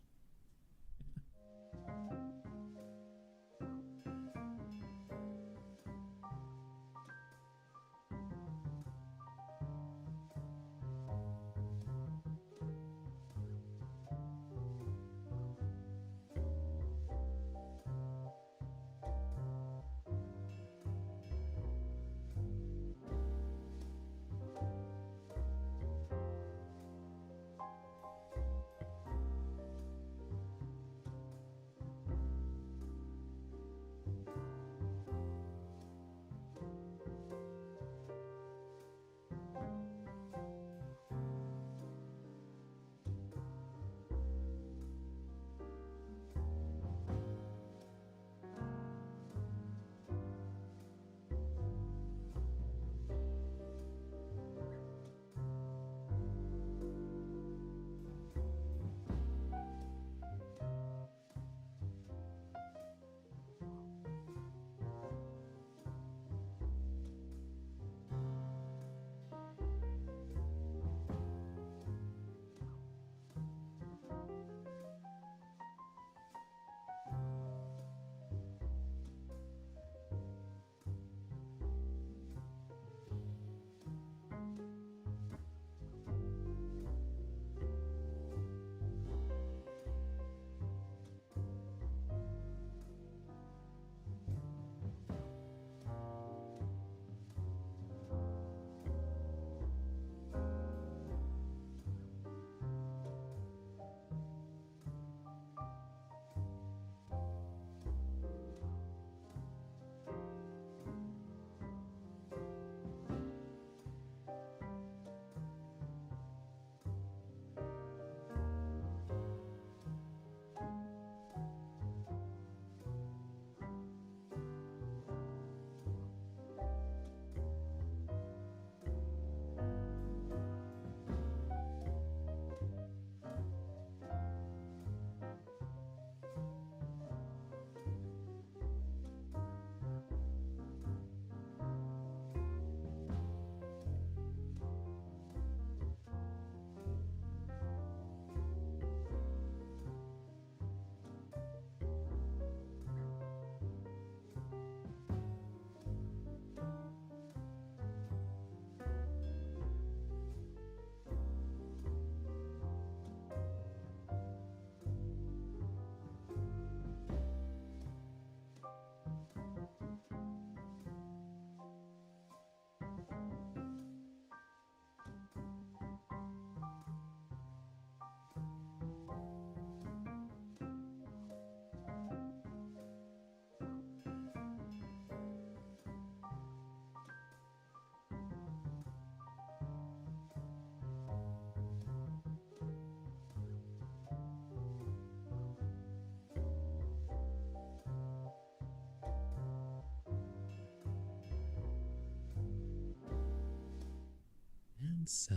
And so,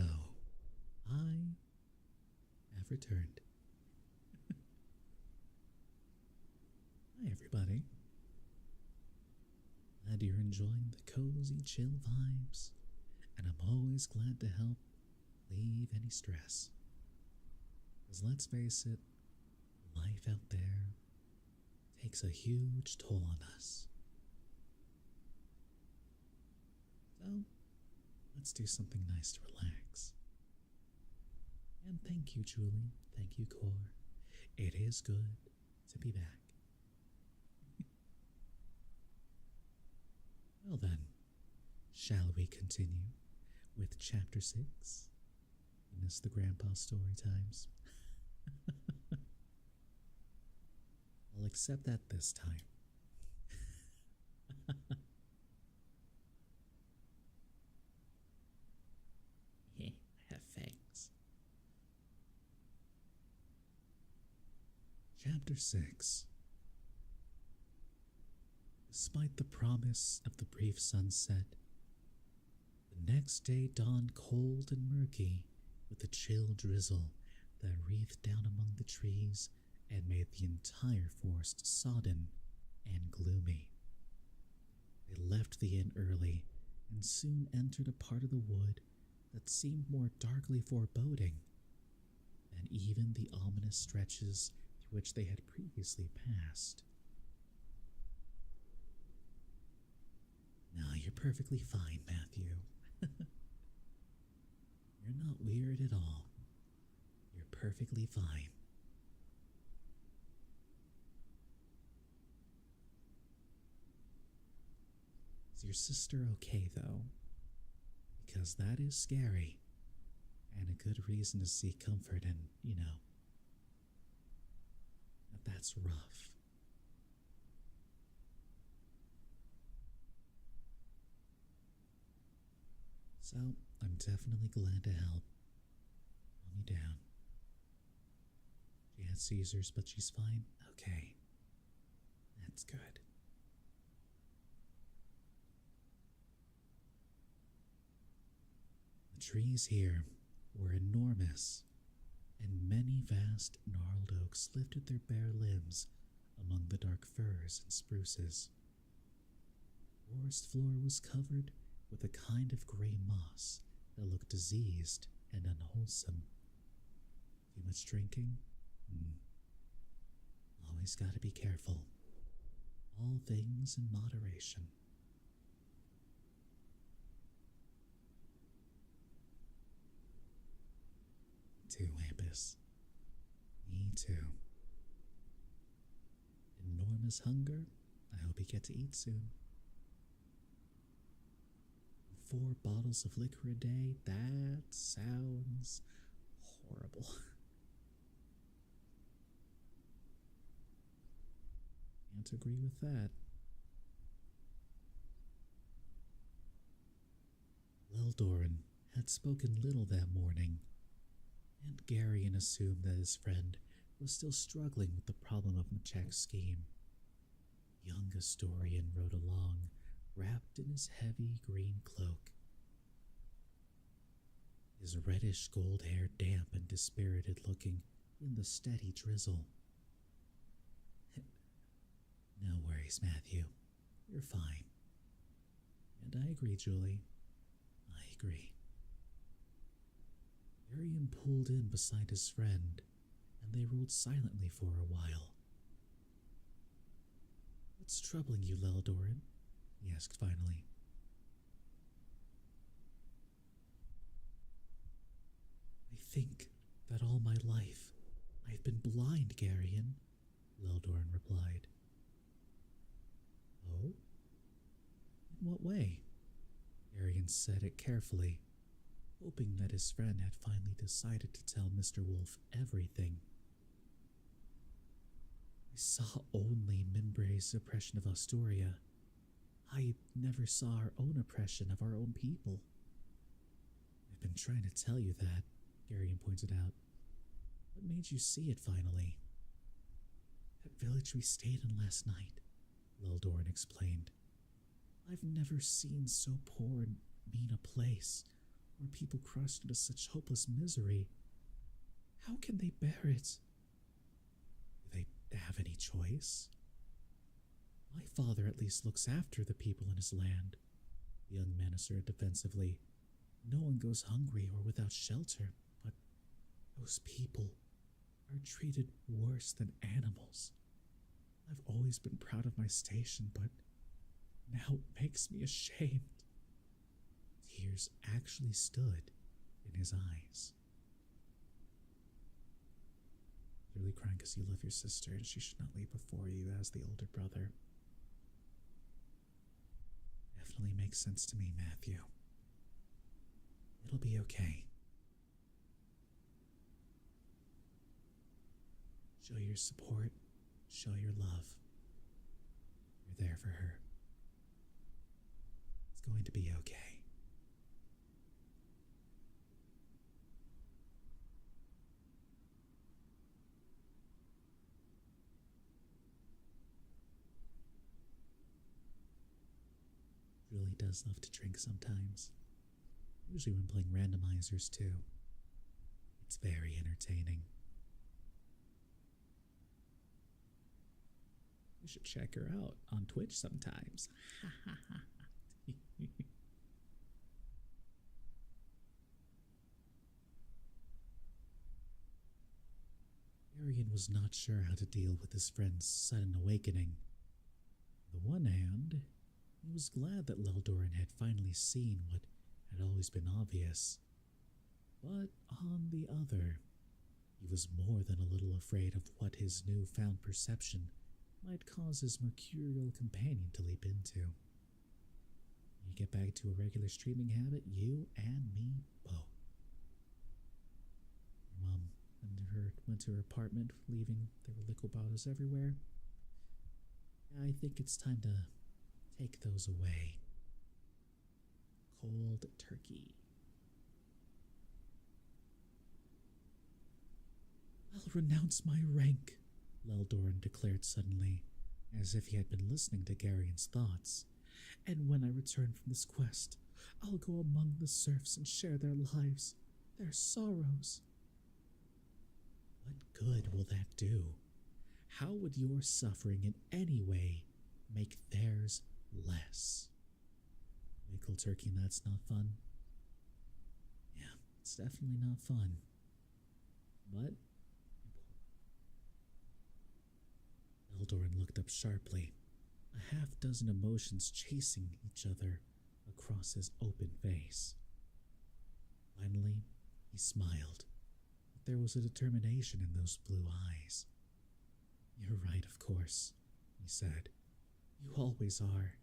I have returned. Hi, everybody. Glad you're enjoying the cozy, chill vibes, and I'm always glad to help leave any stress. Because let's face it, life out there takes a huge toll on us. So, let's do something nice to relax. And thank you, Julie. Thank you, Core. It is good to be back. Well then, shall we continue with Chapter 6? You missed the Grandpa story times. I'll accept that this time. I have fangs. Chapter 6. Despite the promise of the brief sunset, the next day dawned cold and murky with a chill drizzle that wreathed down among the trees and made the entire forest sodden and gloomy. They left the inn early and soon entered a part of the wood that seemed more darkly foreboding than even the ominous stretches through which they had previously passed. No, you're perfectly fine, Matthew. You're not weird at all. You're perfectly fine. Is your sister okay, though? Because that is scary, and a good reason to seek comfort and, that's rough. So, I'm definitely glad to help. Calm you down. She had seizures, but she's fine? Okay. That's good. The trees here were enormous, and many vast gnarled oaks lifted their bare limbs among the dark firs and spruces. The forest floor was covered with a kind of gray moss that looked diseased and unwholesome. Too much drinking? Always gotta be careful. All things in moderation. Me too, Ampus. Me too. Enormous hunger? I hope you get to eat soon. 4 bottles of liquor a day? That sounds horrible. Can't agree with that. Leldoran had spoken little that morning, and Garion assumed that his friend was still struggling with the problem of Machek's scheme. Young Astorian rode along, wrapped in his heavy green cloak. His reddish gold hair damp and dispirited looking in the steady drizzle. No worries, Matthew. You're fine. And I agree, Julie. I agree. Arian pulled in beside his friend, and they rode silently for a while. What's troubling you, Leldoran? He asked finally. I think that all my life I've been blind, Garion, Leldoran replied. Oh? In what way? Garion said it carefully, hoping that his friend had finally decided to tell Mr. Wolf everything. I saw only Minbray's oppression of Astoria. I never saw our own oppression of our own people. I've been trying to tell you that, Garion pointed out. What made you see it finally? That village we stayed in last night, Leldoran explained. I've never seen so poor and mean a place, or people crushed into such hopeless misery. How can they bear it? Do they have any choice? My father at least looks after the people in his land, the young man asserted defensively. No one goes hungry or without shelter, but those people are treated worse than animals. I've always been proud of my station, but now it makes me ashamed. Tears actually stood in his eyes. You're really crying because you love your sister and she should not leave before you as the older brother. Definitely makes sense to me, Matthew. It'll be okay. Show your support, show your love. You're there for her. It's going to be okay. Really does love to drink sometimes. Usually when playing randomizers too. It's very entertaining. You should check her out on Twitch sometimes. Arian was not sure how to deal with his friend's sudden awakening. On the one hand, he was glad that Leldoran had finally seen what had always been obvious. But on the other, he was more than a little afraid of what his newfound perception might cause his mercurial companion to leap into. When you get back to a regular streaming habit, you and me both. Your mom went to her apartment, leaving there were liquor bottles everywhere. I think it's time to take those away. Cold turkey. I'll renounce my rank, Leldoran declared suddenly, as if he had been listening to Garian's thoughts. And when I return from this quest, I'll go among the serfs and share their lives, their sorrows. What good will that do? How would your suffering in any way make theirs less? Wiggle turkey, that's not fun. Yeah, it's definitely not fun. But Eldoran looked up sharply, a half-dozen emotions chasing each other across his open face. Finally, he smiled, but there was a determination in those blue eyes. You're right, of course, he said. You always are.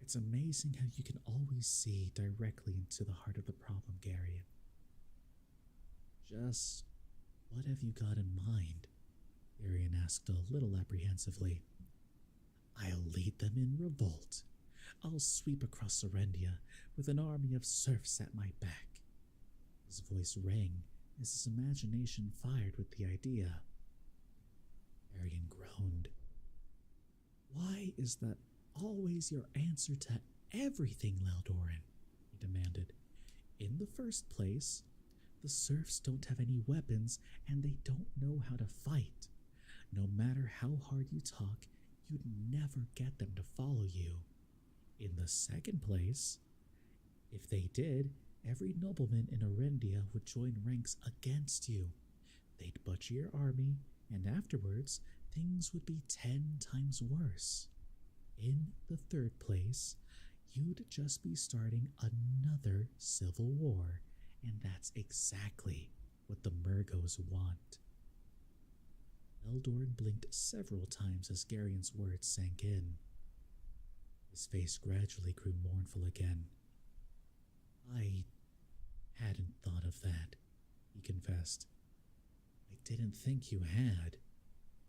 It's amazing how you can always see directly into the heart of the problem, Garian. Just what have you got in mind? Garian asked a little apprehensively. I'll lead them in revolt. I'll sweep across Serendia with an army of serfs at my back. His voice rang as his imagination fired with the idea. Garian groaned. Why is that always your answer to everything, Leldoran? He demanded. In the first place, the serfs don't have any weapons and they don't know how to fight. No matter how hard you talk, you'd never get them to follow you. In the second place, if they did, every nobleman in Arendia would join ranks against you. They'd butcher your army, and afterwards, things would be 10 times worse. In the third place, you'd just be starting another civil war, and that's exactly what the Murgos want. Eldoran blinked several times as Garian's words sank in. His face gradually grew mournful again. I hadn't thought of that, he confessed. I didn't think you had.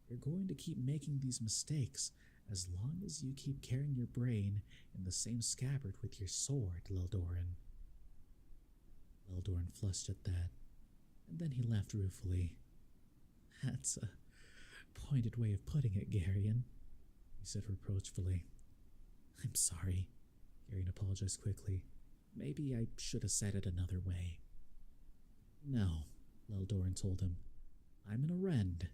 You're going to keep making these mistakes as long as you keep carrying your brain in the same scabbard with your sword, Leldoran. Leldoran flushed at that, and then he laughed ruefully. That's a pointed way of putting it, Garian, he said reproachfully. I'm sorry, Garian apologized quickly. Maybe I should have said it another way. No, Leldoran told him. I'm an Arend.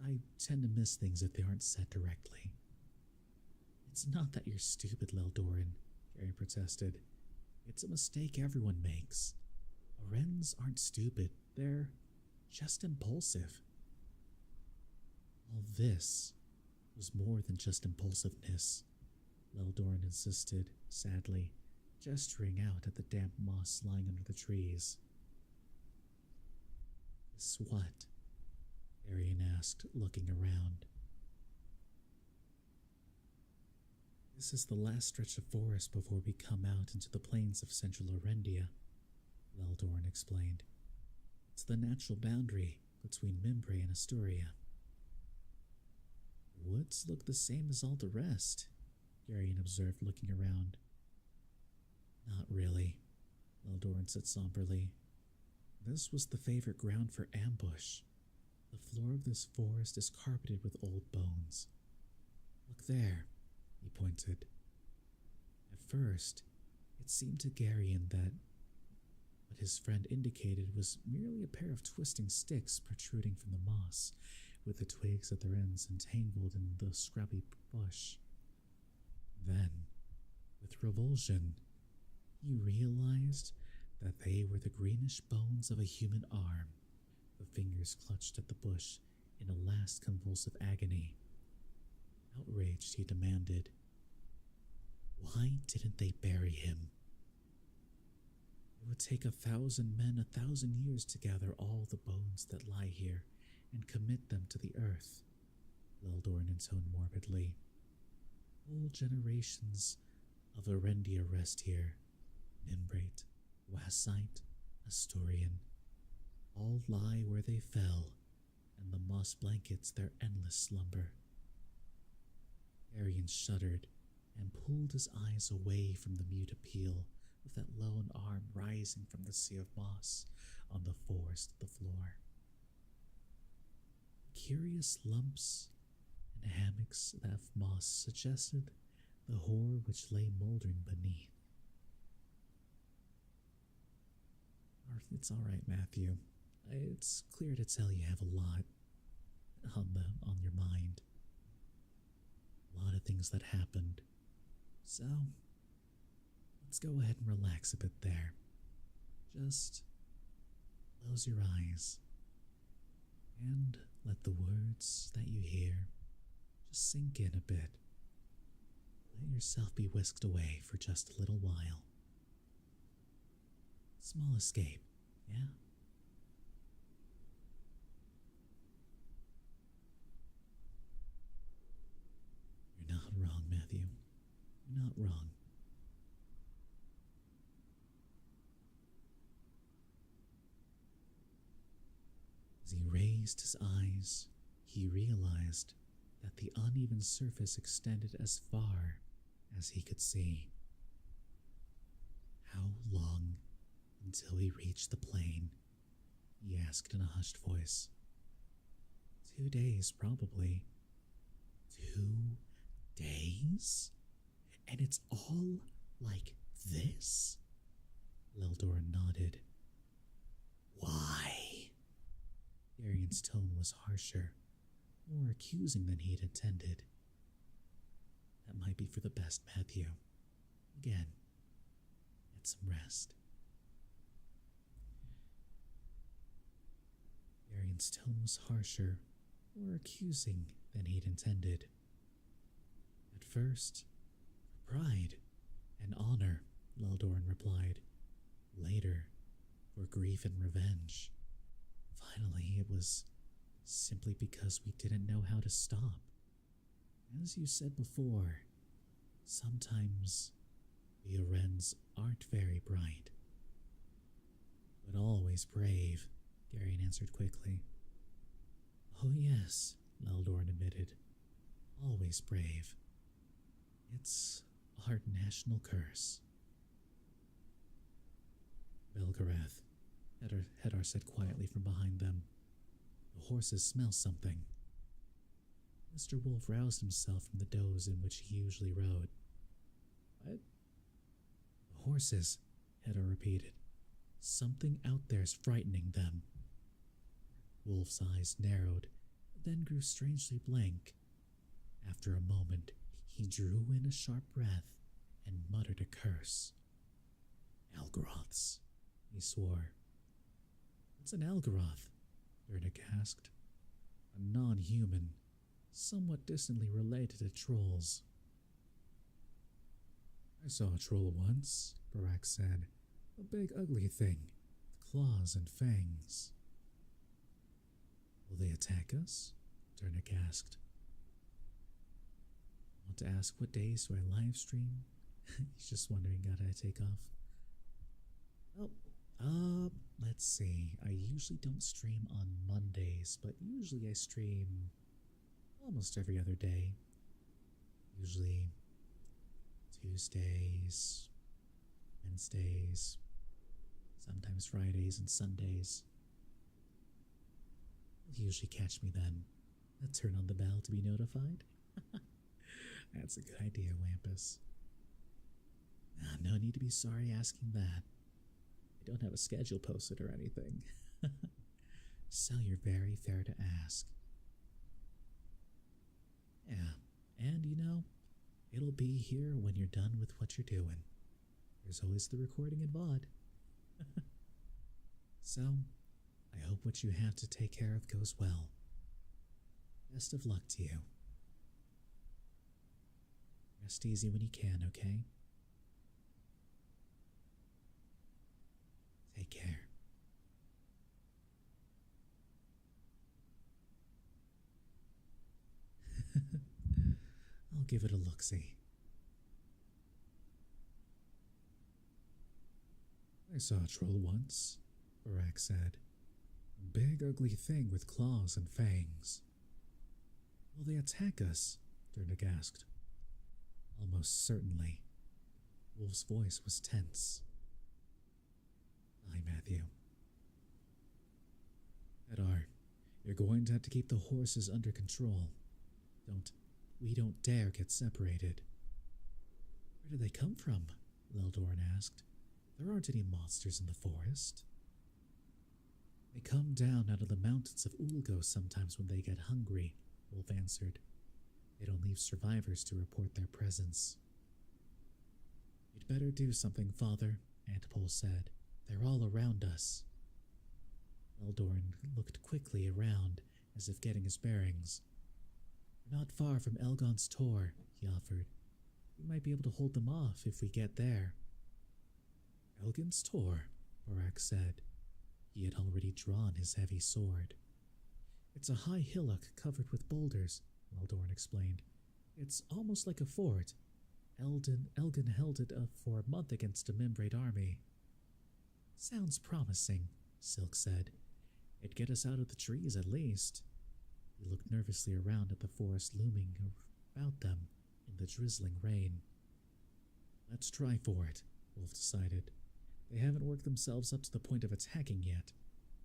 I tend to miss things if they aren't said directly. It's not that you're stupid, Leldoran, Gary protested. It's a mistake everyone makes. Arends aren't stupid, they're just impulsive. All this was more than just impulsiveness, Leldoran insisted, sadly, gesturing out at the damp moss lying under the trees. This what? Arian asked, looking around. This is the last stretch of forest before we come out into the plains of central Arendia, Leldoran explained. It's the natural boundary between Mimbre and Asturia. Woods look the same as all the rest, Garion observed, looking around. Not really, Leldoran said somberly. This was the favorite ground for ambush. The floor of this forest is carpeted with old bones. Look there, he pointed. At first, it seemed to Garion that what his friend indicated was merely a pair of twisting sticks protruding from the moss, with the twigs at their ends entangled in the scrubby bush. Then, with revulsion, he realized that they were the greenish bones of a human arm. The fingers clutched at the bush in a last convulsive agony. Outraged, he demanded, why didn't they bury him? It would take 1,000 men 1,000 years to gather all the bones that lie here and commit them to the earth, Leldoran intoned morbidly. Whole generations of Arendia rest here. Mimbrate, Wassite, Asturian, all lie where they fell, and the moss blankets their endless slumber. Arian shuddered and pulled his eyes away from the mute appeal of that lone arm rising from the sea of moss on the forest of the floor. Curious lumps and hammocks of moss suggested the horror which lay moldering beneath. It's all right, Matthew. It's clear to tell you have a lot on your mind. A lot of things that happened. So, let's go ahead and relax a bit there. Just close your eyes and let the words that you hear just sink in a bit. Let yourself be whisked away for just a little while. Small escape, yeah? You're not wrong, Matthew. You're not wrong. As he raised his eyes, he realized that the uneven surface extended as far as he could see. How long until he reached the plain? He asked in a hushed voice. 2 days, probably. 2 days? And it's all like this? Leldoran nodded. Why? Arian's tone was harsher, more accusing than he'd intended. That might be for the best, Matthew. Again, get some rest. Arian's tone was harsher, more accusing than he'd intended. At first, for pride and honor, Leldoran replied. Later, for grief and revenge. Finally, it was simply because we didn't know how to stop. As you said before, sometimes we Arends aren't very bright, but always brave, Garion answered quickly. Oh yes, Leldoran admitted. Always brave. It's our national curse. Belgarath, Hedar said quietly from behind them. The horses smell something. Mr. Wolf roused himself from the doze in which he usually rode. What? The horses. Hedda repeated. Something out there's frightening them. Wolf's eyes narrowed, then grew strangely blank. After a moment, he drew in a sharp breath and muttered a curse. Algoroths, he swore. What's an Algoroth? Durnik asked. A non-human, somewhat distantly related to trolls. I saw a troll once, Barak said. A big ugly thing, with claws and fangs. Will they attack us? Durnik asked. Want to ask what days do I live stream? He's just wondering, gotta take off. Oh, let's see. I usually don't stream on Mondays, but usually I stream almost every other day. Usually Tuesdays, Wednesdays, sometimes Fridays and Sundays. You'll usually catch me then. Let's turn on the bell to be notified. That's a good idea, Wampus. No need to be sorry asking that. I don't have a schedule posted or anything. So you're very fair to ask. Yeah, and it'll be here when you're done with what you're doing. There's always the recording in VOD. So, I hope what you have to take care of goes well. Best of luck to you. Rest easy when you can, okay? Take care. I'll give it a look-see. I saw a troll once, Barak said. A big ugly thing with claws and fangs. Will they attack us? Durnik asked. Almost certainly. Wolf's voice was tense. Aye, Matthew. Edar, you're going to have to keep the horses under control. We don't dare get separated. Where do they come from? Leldorn asked. There aren't any monsters in the forest. They come down out of the mountains of Ulgo sometimes when they get hungry, Wolf answered. They don't leave survivors to report their presence. You'd better do something, Father, Antipole said. They're all around us. Eldorn looked quickly around, as if getting his bearings. We're not far from Elgon's Tor, he offered. We might be able to hold them off if we get there. Elgon's Tor, Barak said. He had already drawn his heavy sword. It's a high hillock covered with boulders, Eldorn explained. It's almost like a fort. Elgon held it up for a month against a Membrate army. Sounds promising, Silk said. It'd get us out of the trees at least. He looked nervously around at the forest looming about them in the drizzling rain. Let's try for it, Wolf decided. They haven't worked themselves up to the point of attacking yet,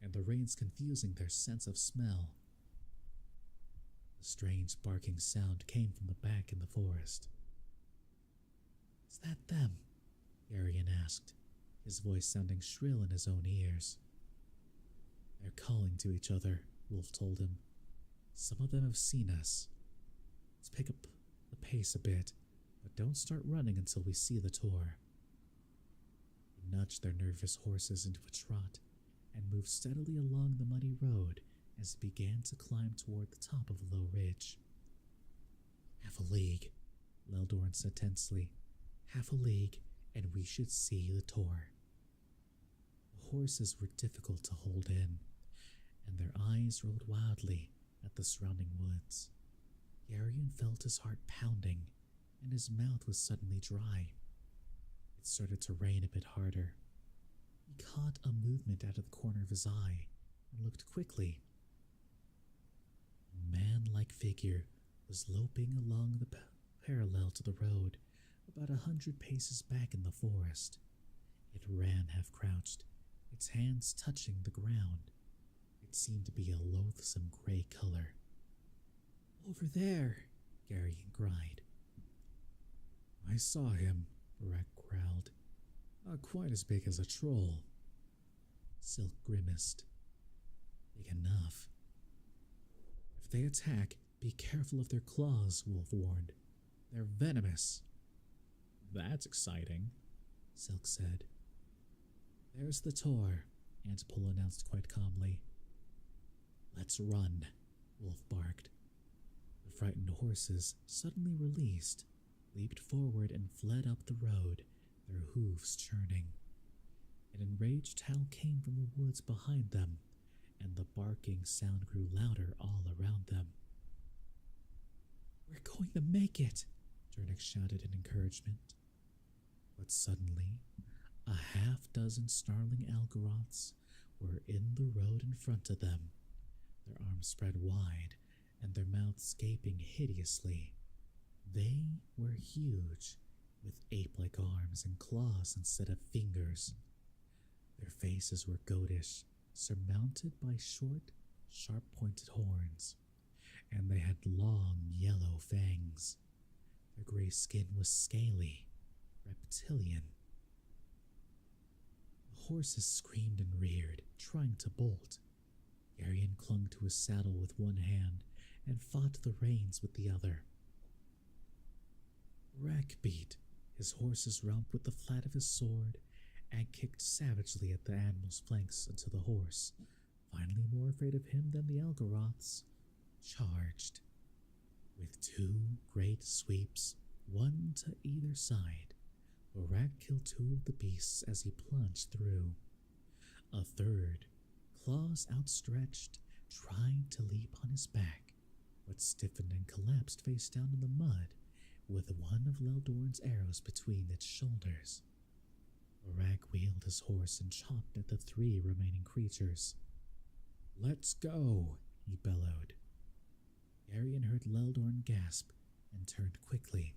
and the rain's confusing their sense of smell. A strange barking sound came from the back in the forest. Is that them? Arian asked, his voice sounding shrill in his own ears. They're calling to each other, Wolf told him. Some of them have seen us. Let's pick up the pace a bit, but don't start running until we see the Tor. They nudged their nervous horses into a trot and moved steadily along the muddy road as it began to climb toward the top of a low ridge. Half a league, Leldorn said tensely. Half a league, and we should see the Tor. The horses were difficult to hold in, and their eyes rolled wildly at the surrounding woods. Yarian felt his heart pounding, and his mouth was suddenly dry. It started to rain a bit harder. He caught a movement out of the corner of his eye and looked quickly. A man-like figure was loping along the parallel to the road, about 100 paces back in the forest. It ran half-crouched, its hands touching the ground. It seemed to be a loathsome gray color. Over there, Garian cried. I saw him, Barak growled. Not quite as big as a troll. Silk grimaced. Big enough. If they attack, be careful of their claws, Wolf warned. They're venomous. That's exciting, Silk said. There's the Tor, Antpole announced quite calmly. Let's run, Wolf barked. The frightened horses, suddenly released, leaped forward and fled up the road, their hooves churning. An enraged howl came from the woods behind them, and the barking sound grew louder all around them. We're going to make it, Jernick shouted in encouragement. But suddenly, a half-dozen snarling Algaroths were in the road in front of them, their arms spread wide and their mouths gaping hideously. They were huge, with ape-like arms and claws instead of fingers. Their faces were goatish, surmounted by short, sharp-pointed horns, and they had long yellow fangs. Their gray skin was scaly, reptilian. The horses screamed and reared, trying to bolt. Arian clung to his saddle with one hand and fought the reins with the other. Rack beat his horse's rump with the flat of his sword and kicked savagely at the animal's flanks until the horse, finally more afraid of him than the Algaroths, charged. With two great sweeps, one to either side, Rack killed two of the beasts as he plunged through. A third, claws outstretched, tried to leap on his back, but stiffened and collapsed face down in the mud, with one of Leldorn's arrows between its shoulders. Rack wheeled his horse and chopped at the three remaining creatures. Let's go, he bellowed. Arian heard Leldorn gasp and turned quickly.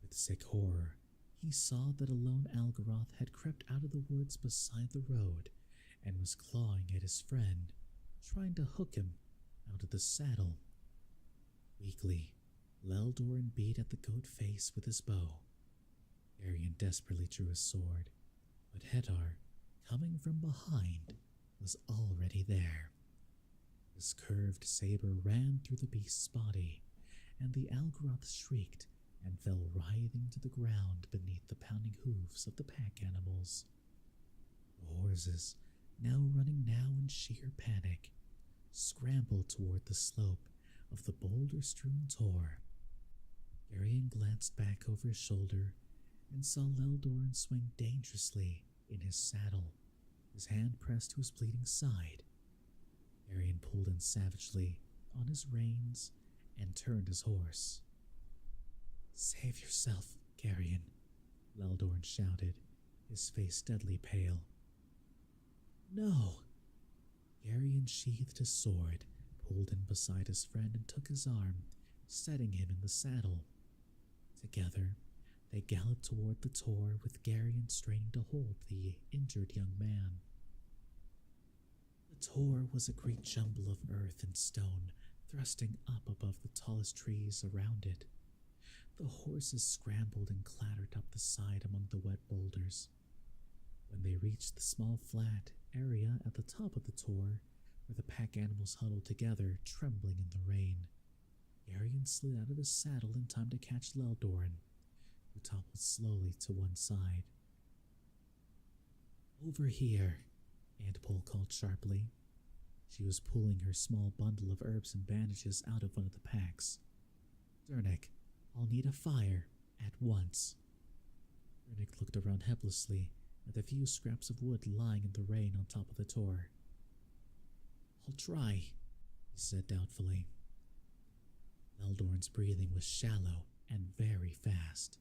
With sick horror, he saw that a lone Algaroth had crept out of the woods beside the road and was clawing at his friend, trying to hook him out of the saddle. Weakly, Leldorn beat at the goat face with his bow. Arian desperately drew his sword, but Hedar, coming from behind, was already there. His curved saber ran through the beast's body, and the Algaroth shrieked and fell writhing to the ground beneath the pounding hooves of the pack animals. The horses, now running now in sheer panic, scrambled toward the slope of the boulder-strewn tor. Arian glanced back over his shoulder and saw Leldorn swing dangerously in his saddle, his hand pressed to his bleeding side. Arian pulled in savagely on his reins and turned his horse. Save yourself, Garion, Leldorn shouted, his face deadly pale. No! Garion sheathed his sword, pulled in beside his friend and took his arm, setting him in the saddle. Together, they galloped toward the tor with Garion straining to hold the injured young man. The tor was a great jumble of earth and stone, thrusting up above the tallest trees around it. The horses scrambled and clattered up the side among the wet boulders. When they reached the small flat area at the top of the tor, where the pack animals huddled together, trembling in the rain, Arian slid out of his saddle in time to catch Leldorn, who toppled slowly to one side. Over here, Antpole called sharply. She was pulling her small bundle of herbs and bandages out of one of the packs. Jernick, I'll need a fire, at once. Jernick looked around helplessly at the few scraps of wood lying in the rain on top of the tor. I'll try, he said doubtfully. Leldorn's breathing was shallow and very fast.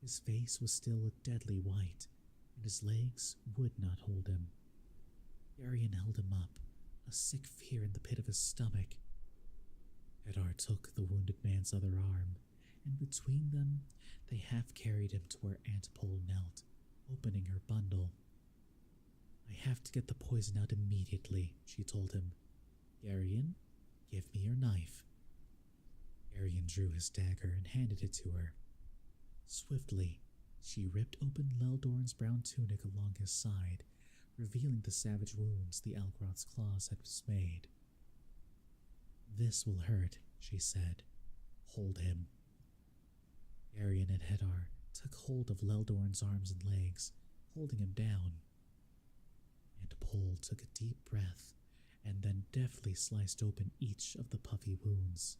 His face was still a deadly white, and his legs would not hold him. Arian held him up, a sick fear in the pit of his stomach. Hedar took the wounded man's other arm, and between them they half-carried him to where Antpole knelt, opening her bundle. I have to get the poison out immediately, she told him. Garion, give me your knife. Arian drew his dagger and handed it to her. Swiftly, She ripped open Leldorn's brown tunic along his side, revealing the savage wounds the Algroth's claws had made. "This will hurt," she said. "Hold him." Arian and Hedar took hold of Leldorn's arms and legs, holding him down. And Pole took a deep breath and then deftly sliced open each of the puffy wounds.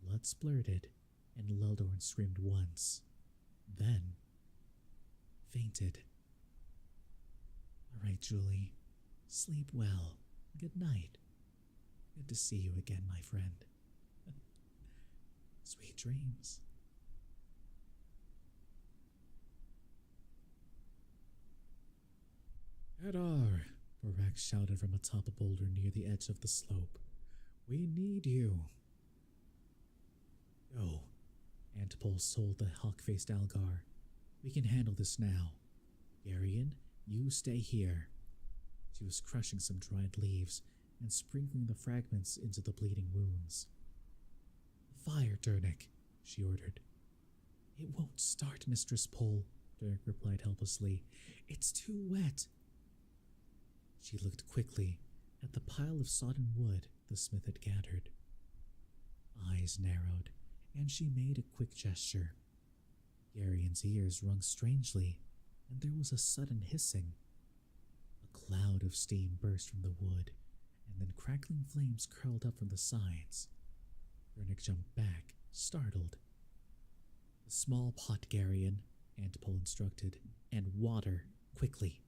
Blood splurted, and Leldorn screamed once, then fainted. "All right, Julie. Sleep well. Good night. Good to see you again, my friend." Sweet dreams. "Hedar!" Barak shouted from atop a boulder near the edge of the slope. "We need you." "Go," Antipole told the hawk-faced Algar. "We can handle this now. Arian, you stay here." She was crushing some dried leaves and sprinkling the fragments into the bleeding wounds. "Fire, Durnik," she ordered. "It won't start, Mistress Pole," Durnik replied helplessly. "It's too wet." She looked quickly at the pile of sodden wood the smith had gathered. Eyes narrowed, and she made a quick gesture. Arian's ears rung strangely, and there was a sudden hissing. A cloud of steam burst from the wood, and then crackling flames curled up from the sides. Durnik jumped back, startled. "A small pot, Garian," Antipole instructed, "and water, quickly."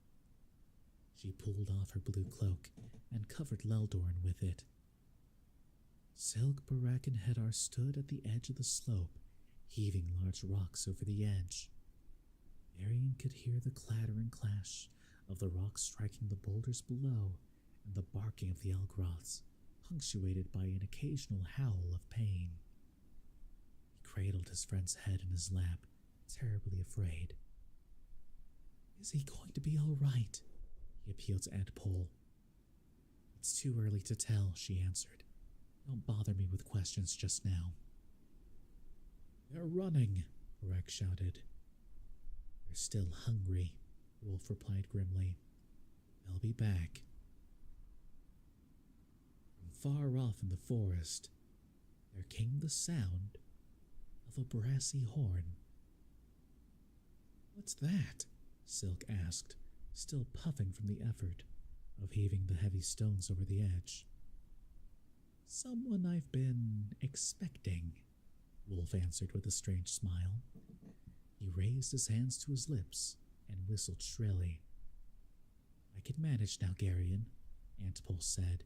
She pulled off her blue cloak and covered Leldorn with it. Silk, Barak, and Hedar stood at the edge of the slope, heaving large rocks over the edge. Arian could hear the clatter and clash of the rocks striking the boulders below and the barking of the Algroths, punctuated by an occasional howl of pain. He cradled his friend's head in his lap, terribly afraid. "Is he going to be all right?" he appealed to Antipole. "It's too early to tell," she answered. "Don't bother me with questions just now." "They're running," Barak shouted. "They're still hungry," Wolf replied grimly. "They'll be back." From far off in the forest, there came the sound of a brassy horn. "What's that?" Silk asked, still puffing from the effort of heaving the heavy stones over the edge. "Someone I've been expecting," Wolf answered with a strange smile. He raised his hands to his lips and whistled shrilly. "I can manage now, Garian," Antipole said,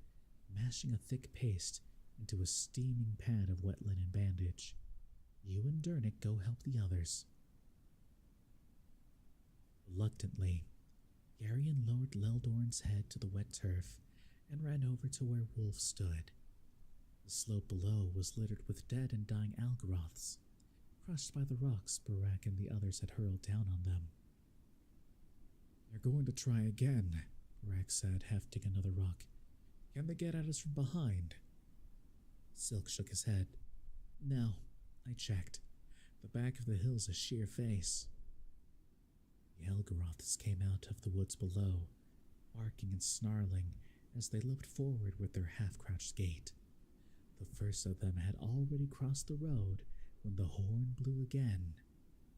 mashing a thick paste into a steaming pad of wet linen bandage. "You and Durnik go help the others." Reluctantly, Garian lowered Leldorn's head to the wet turf and ran over to where Wolf stood. The slope below was littered with dead and dying Algroths, crushed by the rocks Barak and the others had hurled down on them. "They're going to try again," Barak said, hefting another rock. "Can they get at us from behind?" Silk shook his head. "No, I checked. The back of the hill's a sheer face." The Algroths came out of the woods below, barking and snarling as they loped forward with their half-crouched gait. The first of them had already crossed the road when the horn blew again,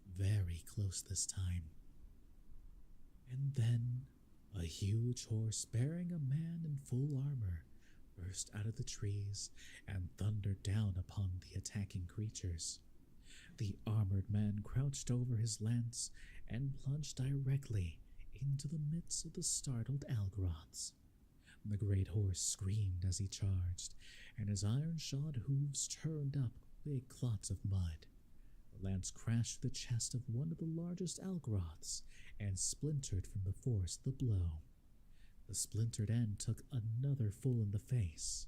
very close this time. And then a huge horse bearing a man in full armor burst out of the trees and thundered down upon the attacking creatures. The armored man crouched over his lance and plunged directly into the midst of the startled Algroths. The great horse screamed as he charged, and his iron-shod hooves churned up big clots of mud. The lance crashed through the chest of one of the largest Algroths and splintered from the force of the blow. The splintered end took another full in the face.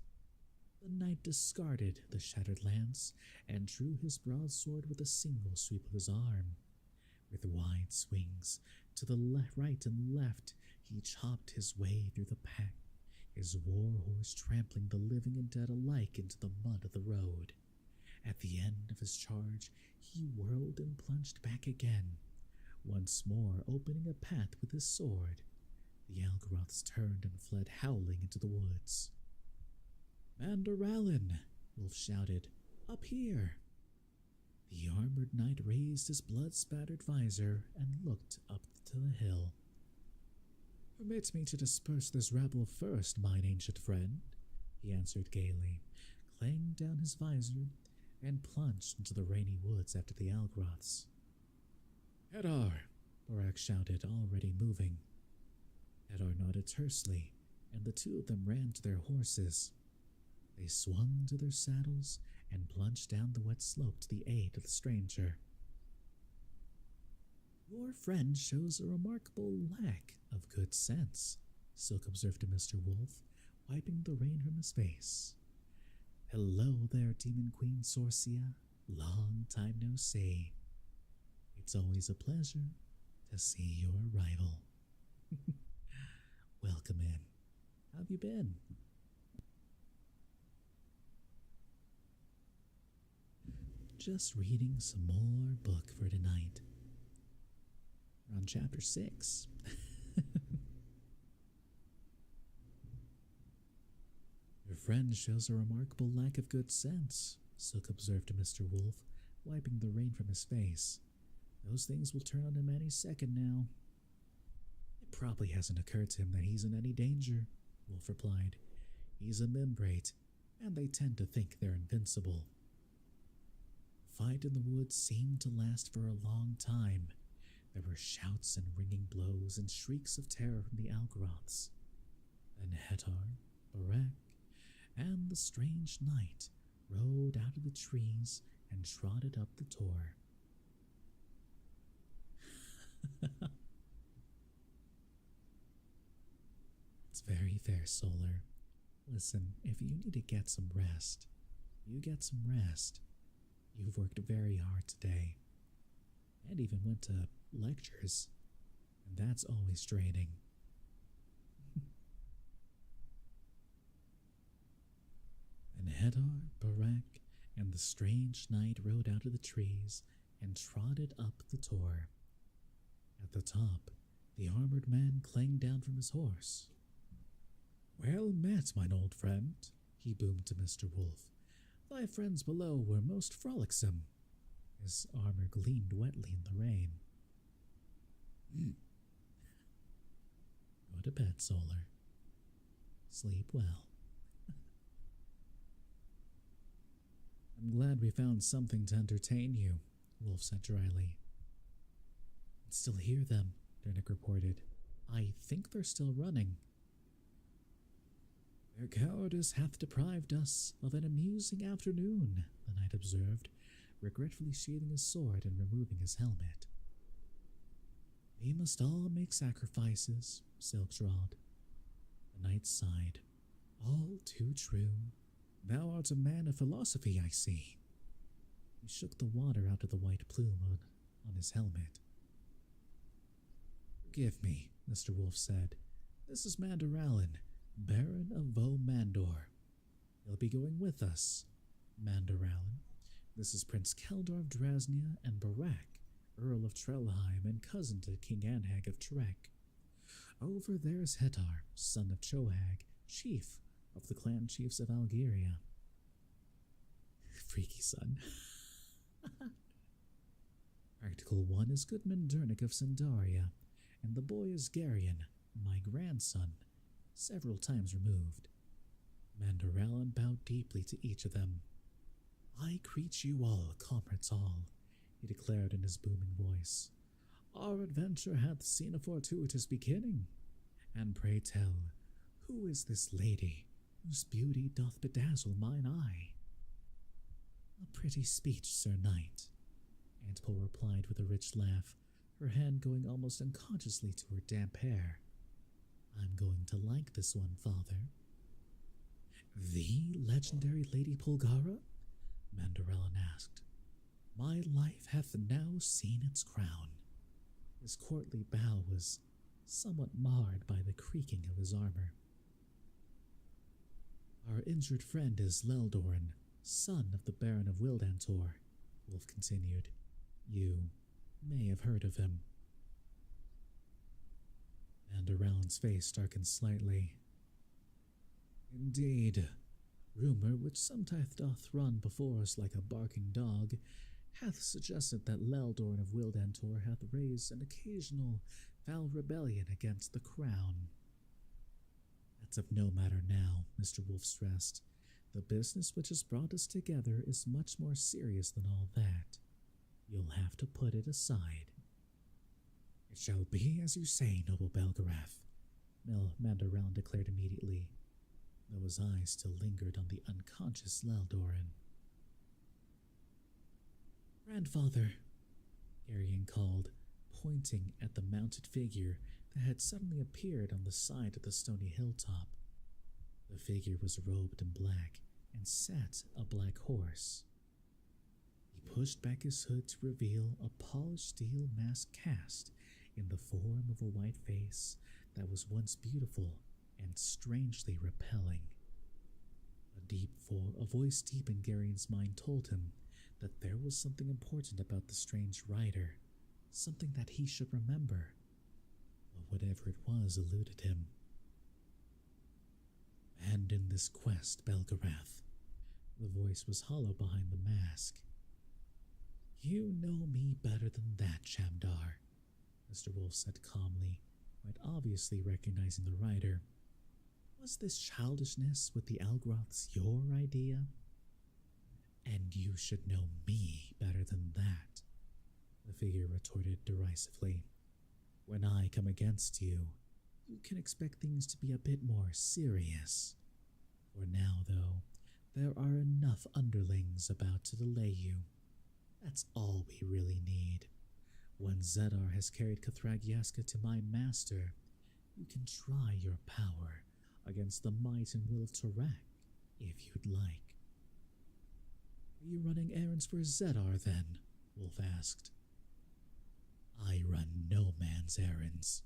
The knight discarded the shattered lance and drew his broadsword with a single sweep of his arm. With wide swings to the right and left, he chopped his way through the pack, his war horse trampling the living and dead alike into the mud of the road. At the end of his charge, he whirled and plunged back again, once more opening a path with his sword. The Algaroths turned and fled howling into the woods. "Mandaralin!" Wolf shouted. "Up here!" The armored knight raised his blood-spattered visor and looked up to the hill. "Permit me to disperse this rabble first, mine ancient friend," he answered gaily, clanged down his visor and plunged into the rainy woods after the Algaroths. "Hedar!" Borak shouted, already moving. Hedar nodded tersely, and the two of them ran to their horses. They swung to their saddles and plunged down the wet slope to the aid of the stranger. "Your friend shows a remarkable lack of good sense," Silk observed to Mr. Wolf, wiping the rain from his face. "Hello there, Demon Queen Sorcia. Long time no see. It's always a pleasure to see your arrival." "Welcome in. How have you been?" "Just reading some more book for tonight. We're on chapter 6. "Your friend shows a remarkable lack of good sense," Silk observed to Mr. Wolf, wiping the rain from his face. "Those things will turn on him any second now." "It probably hasn't occurred to him that he's in any danger," Wolf replied. "He's a membrate, and they tend to think they're invincible." The fight in the woods seemed to last for a long time. There were shouts and ringing blows and shrieks of terror from the Algaroths. Then Hedar, Borak, and the strange knight rode out of the trees and trotted up the tor. "It's very fair, Solar. Listen, if you need to get some rest, you get some rest. You've worked very hard today, and even went to lectures, and that's always draining." And Hedar, Borak, and the strange knight rode out of the trees and trotted up the tor. At the top, the armored man clanged down from his horse. "Well met, mine old friend," he boomed to Mr. Wolf. "Thy friends below were most frolicsome." His armor gleamed wetly in the rain. "Go to bed, Solar. Sleep well." "I'm glad we found something to entertain you," Wolf said dryly. "I can still hear them," Dernick reported. "I think they're still running." "Their cowardice hath deprived us of an amusing afternoon," the knight observed, regretfully sheathing his sword and removing his helmet. "We must all make sacrifices," Silk drawled. The knight sighed. "All too true. Thou art a man of philosophy, I see." He shook the water out of the white plume on his helmet. "Forgive me," Mr. Wolf said. "This is Mandaralin, Baron of Mandor. He'll be going with us. Mandaralin, this is Prince Keldar of Drasnia, and Borak, Earl of Trelheim and cousin to King Anhag of Trek. Over there's Hedar, son of Chohag, chief of the clan chiefs of Algeria." Freaky son. "Practical one is Goodman Dernick of Sandaria, and the boy is Garion, my grandson, several times removed." Mandaralin bowed deeply to each of them. "I greet you all, comrades all," he declared in his booming voice. "Our adventure hath seen a fortuitous beginning. And pray tell, who is this lady whose beauty doth bedazzle mine eye?" "A pretty speech, Sir Knight," Aunt Pole replied with a rich laugh, her hand going almost unconsciously to her damp hair. "I'm going to like this one, Father." "The legendary Lady Polgara?" Mandaralin asked. "My life hath now seen its crown." His courtly bow was somewhat marred by the creaking of his armor. "Our injured friend is Leldoran, son of the Baron of Wildantor," Wolf continued. "You may have heard of him." And Around's face darkened slightly. Indeed, rumor which sometimes doth run before us like a barking dog hath suggested that Leldorn of Wildantor hath raised an occasional foul rebellion against the crown. That's of no matter now, Mr. Wolf stressed. The business which has brought us together is much more serious than all that. You'll have to put it aside. It shall be as you say, noble Belgarath, Mandaround declared immediately, though his eyes still lingered on the unconscious Leldoran. Grandfather, Arian called, pointing at the mounted figure that had suddenly appeared on the side of the stony hilltop. The figure was robed in black and sat a black horse. He pushed back his hood to reveal a polished steel mask cast in the form of a white face that was once beautiful and strangely repelling. A voice deep in Garian's mind told him that there was something important about the strange rider, something that he should remember, but whatever it was eluded him. And in this quest, Belgarath, the voice was hollow behind the mask. You know me better than that, Shamdar, Mr. Wolf said calmly, quite obviously recognizing the rider. Was this childishness with the Algroths your idea? And you should know me better than that, the figure retorted derisively. When I come against you, you can expect things to be a bit more serious. For now, though, there are enough underlings about to delay you. That's all we really need. When Zedar has carried Kathragyaska to my master, you can try your power against the might and will of Torak, if you'd like. Are you running errands for Zedar, then? Wolf asked. I run no man's errands,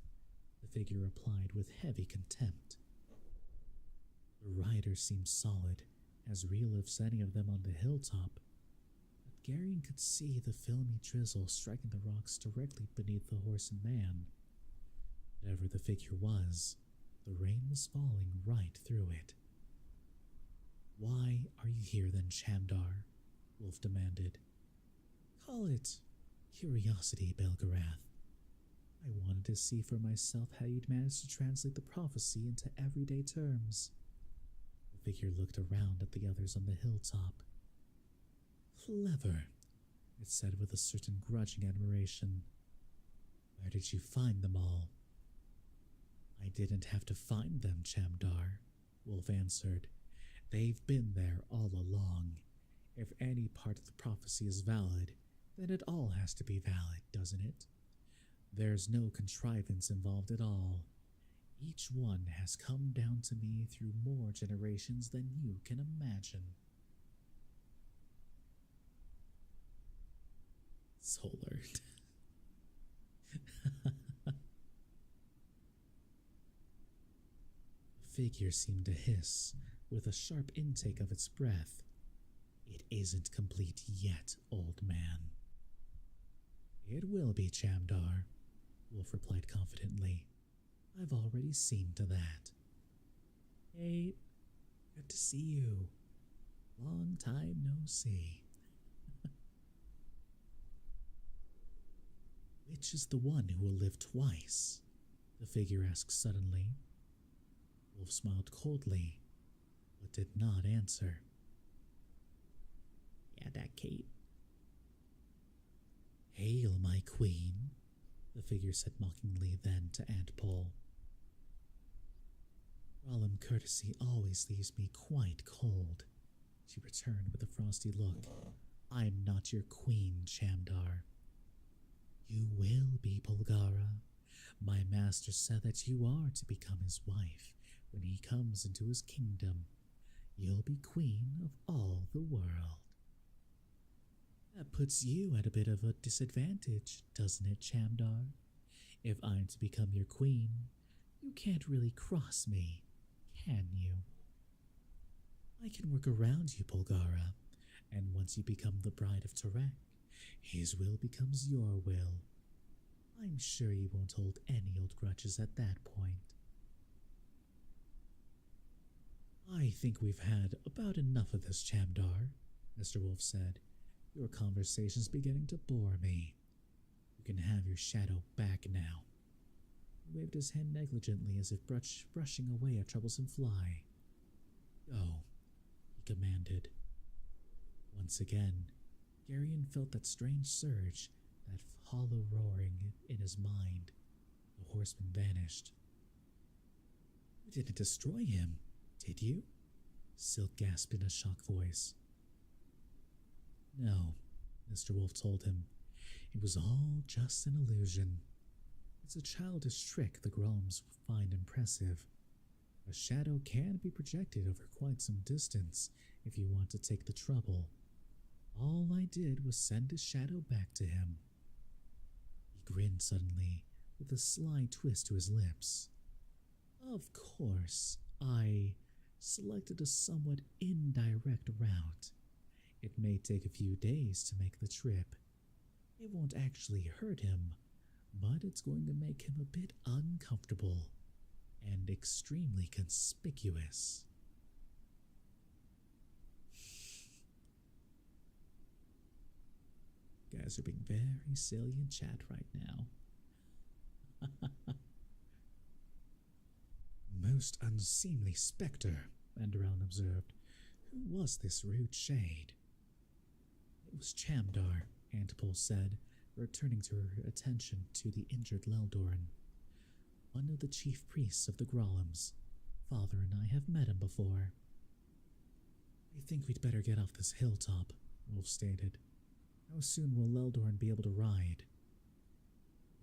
the figure replied with heavy contempt. The rider seemed solid, as real as any of them on the hilltop, but Garion could see the filmy drizzle striking the rocks directly beneath the horse and man. Whatever the figure was, the rain was falling right through it. Why are you here then, Shamdar? Wolf demanded. Call it curiosity, Belgarath. I wanted to see for myself how you'd managed to translate the prophecy into everyday terms. The figure looked around at the others on the hilltop. Clever, it said with a certain grudging admiration. Where did you find them all? I didn't have to find them, Shamdar, Wolf answered. They've been there all along. If any part of the prophecy is valid, then it all has to be valid, doesn't it? There's no contrivance involved at all. Each one has come down to me through more generations than you can imagine. Solar. The figure seemed to hiss, with a sharp intake of its breath. It isn't complete yet, old man. It will be, Shamdar, Wolf replied confidently. I've already seen to that. Hey, good to see you. Long time no see. Which is the one who will live twice? The figure asked suddenly. Wolf smiled coldly, but did not answer. Yeah, that Kate. Hail, my queen, the figure said mockingly then to Aunt Pole. Rollum courtesy always leaves me quite cold, she returned with a frosty look. I'm not your queen, Shamdar. You will be, Polgara. My master said that you are to become his wife when he comes into his kingdom. You'll be queen of all the world. That puts you at a bit of a disadvantage, doesn't it, Shamdar? If I'm to become your queen, you can't really cross me, can you? I can work around you, Polgara, and once you become the bride of Torak, his will becomes your will. I'm sure you won't hold any old grudges at that point. I think we've had about enough of this, Chamdar, Mr. Wolf said. Your conversation's beginning to bore me. You can have your shadow back now. He waved his hand negligently as if brushing away a troublesome fly. Go, he commanded. Once again, Garion felt that strange surge, that hollow roaring in his mind. The horseman vanished. You didn't destroy him, did you? Silk gasped in a shocked voice. No, Mr. Wolf told him. It was all just an illusion. It's a childish trick the Groms find impressive. A shadow can be projected over quite some distance if you want to take the trouble. All I did was send his shadow back to him. He grinned suddenly, with a sly twist to his lips. Of course, I selected a somewhat indirect route. It may take a few days to make the trip. It won't actually hurt him, but it's going to make him a bit uncomfortable and extremely conspicuous. You guys are being very silly in chat right now. Most unseemly spectre, Enderon observed. Who was this rude shade? It was Chamdar, Antipole said, returning to her attention to the injured Leldoran. One of the chief priests of the Grollems. Father and I have met him before. I think we'd better get off this hilltop, Wolf stated. How soon will Leldoran be able to ride?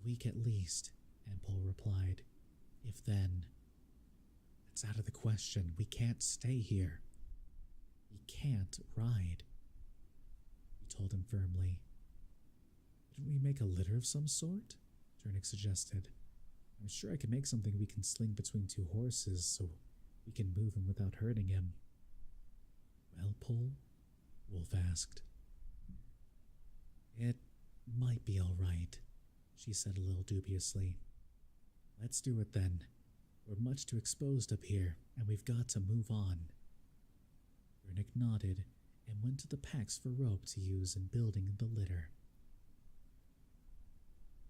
A week at least, Antipole replied. If then. It's out of the question. We can't stay here. He can't ride, he told him firmly. Couldn't we make a litter of some sort? Jernick suggested. I'm sure I can make something we can sling between two horses so we can move him without hurting him. Well, Pole? Wolf asked. It might be all right, she said a little dubiously. Let's do it then. We're much too exposed up here, and we've got to move on. Jernick nodded and went to the packs for rope to use in building the litter.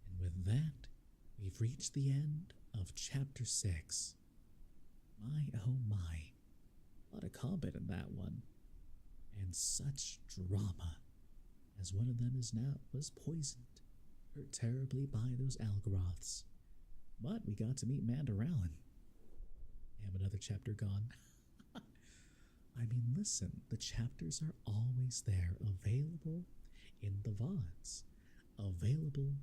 And with that, we've reached the end of Chapter 6. My oh my, a lot of combat in that one. And such drama, as one of them was poisoned, hurt terribly by those Algaroths. But we got to meet Mandaralin. Damn, another chapter gone. I mean, listen, the chapters are always there, available in the VODs, available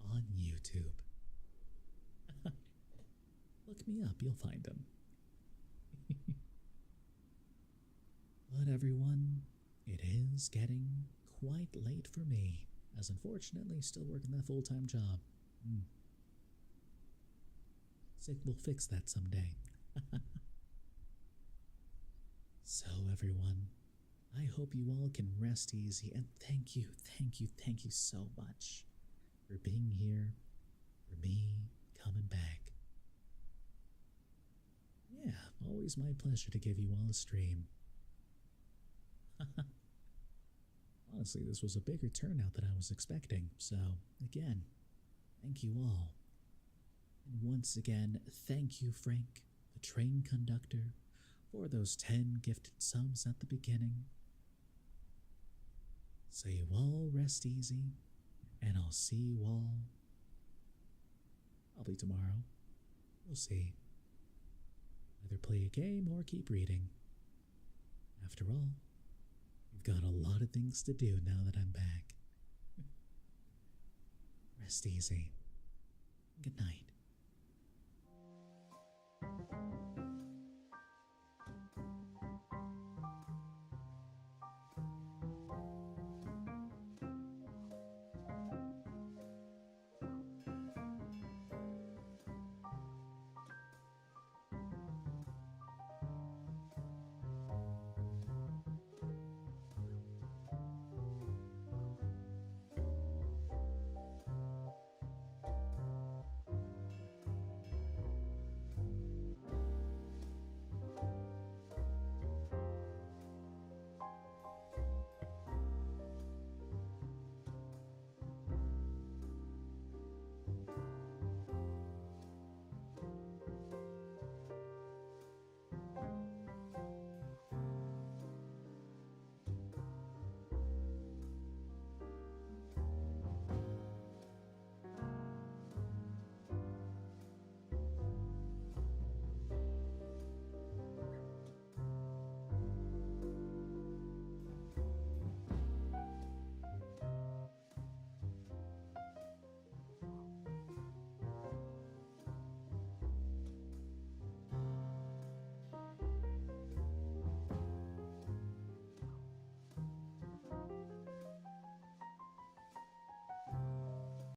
on YouTube. Look me up, you'll find them. But everyone, it is getting quite late for me, as unfortunately still working that full-time job. We'll fix that someday. So everyone, I hope you all can rest easy, and thank you so much for being here, for me coming back. Yeah, always my pleasure to give you all a stream. Honestly, this was a bigger turnout than I was expecting, so again, thank you all. And once again, thank you, Frank, the train conductor, for those 10 gifted subs at the beginning. So you all rest easy, and I'll see you all probably tomorrow. We'll see. Either play a game or keep reading. After all, we've got a lot of things to do now that I'm back. Rest easy. Good night.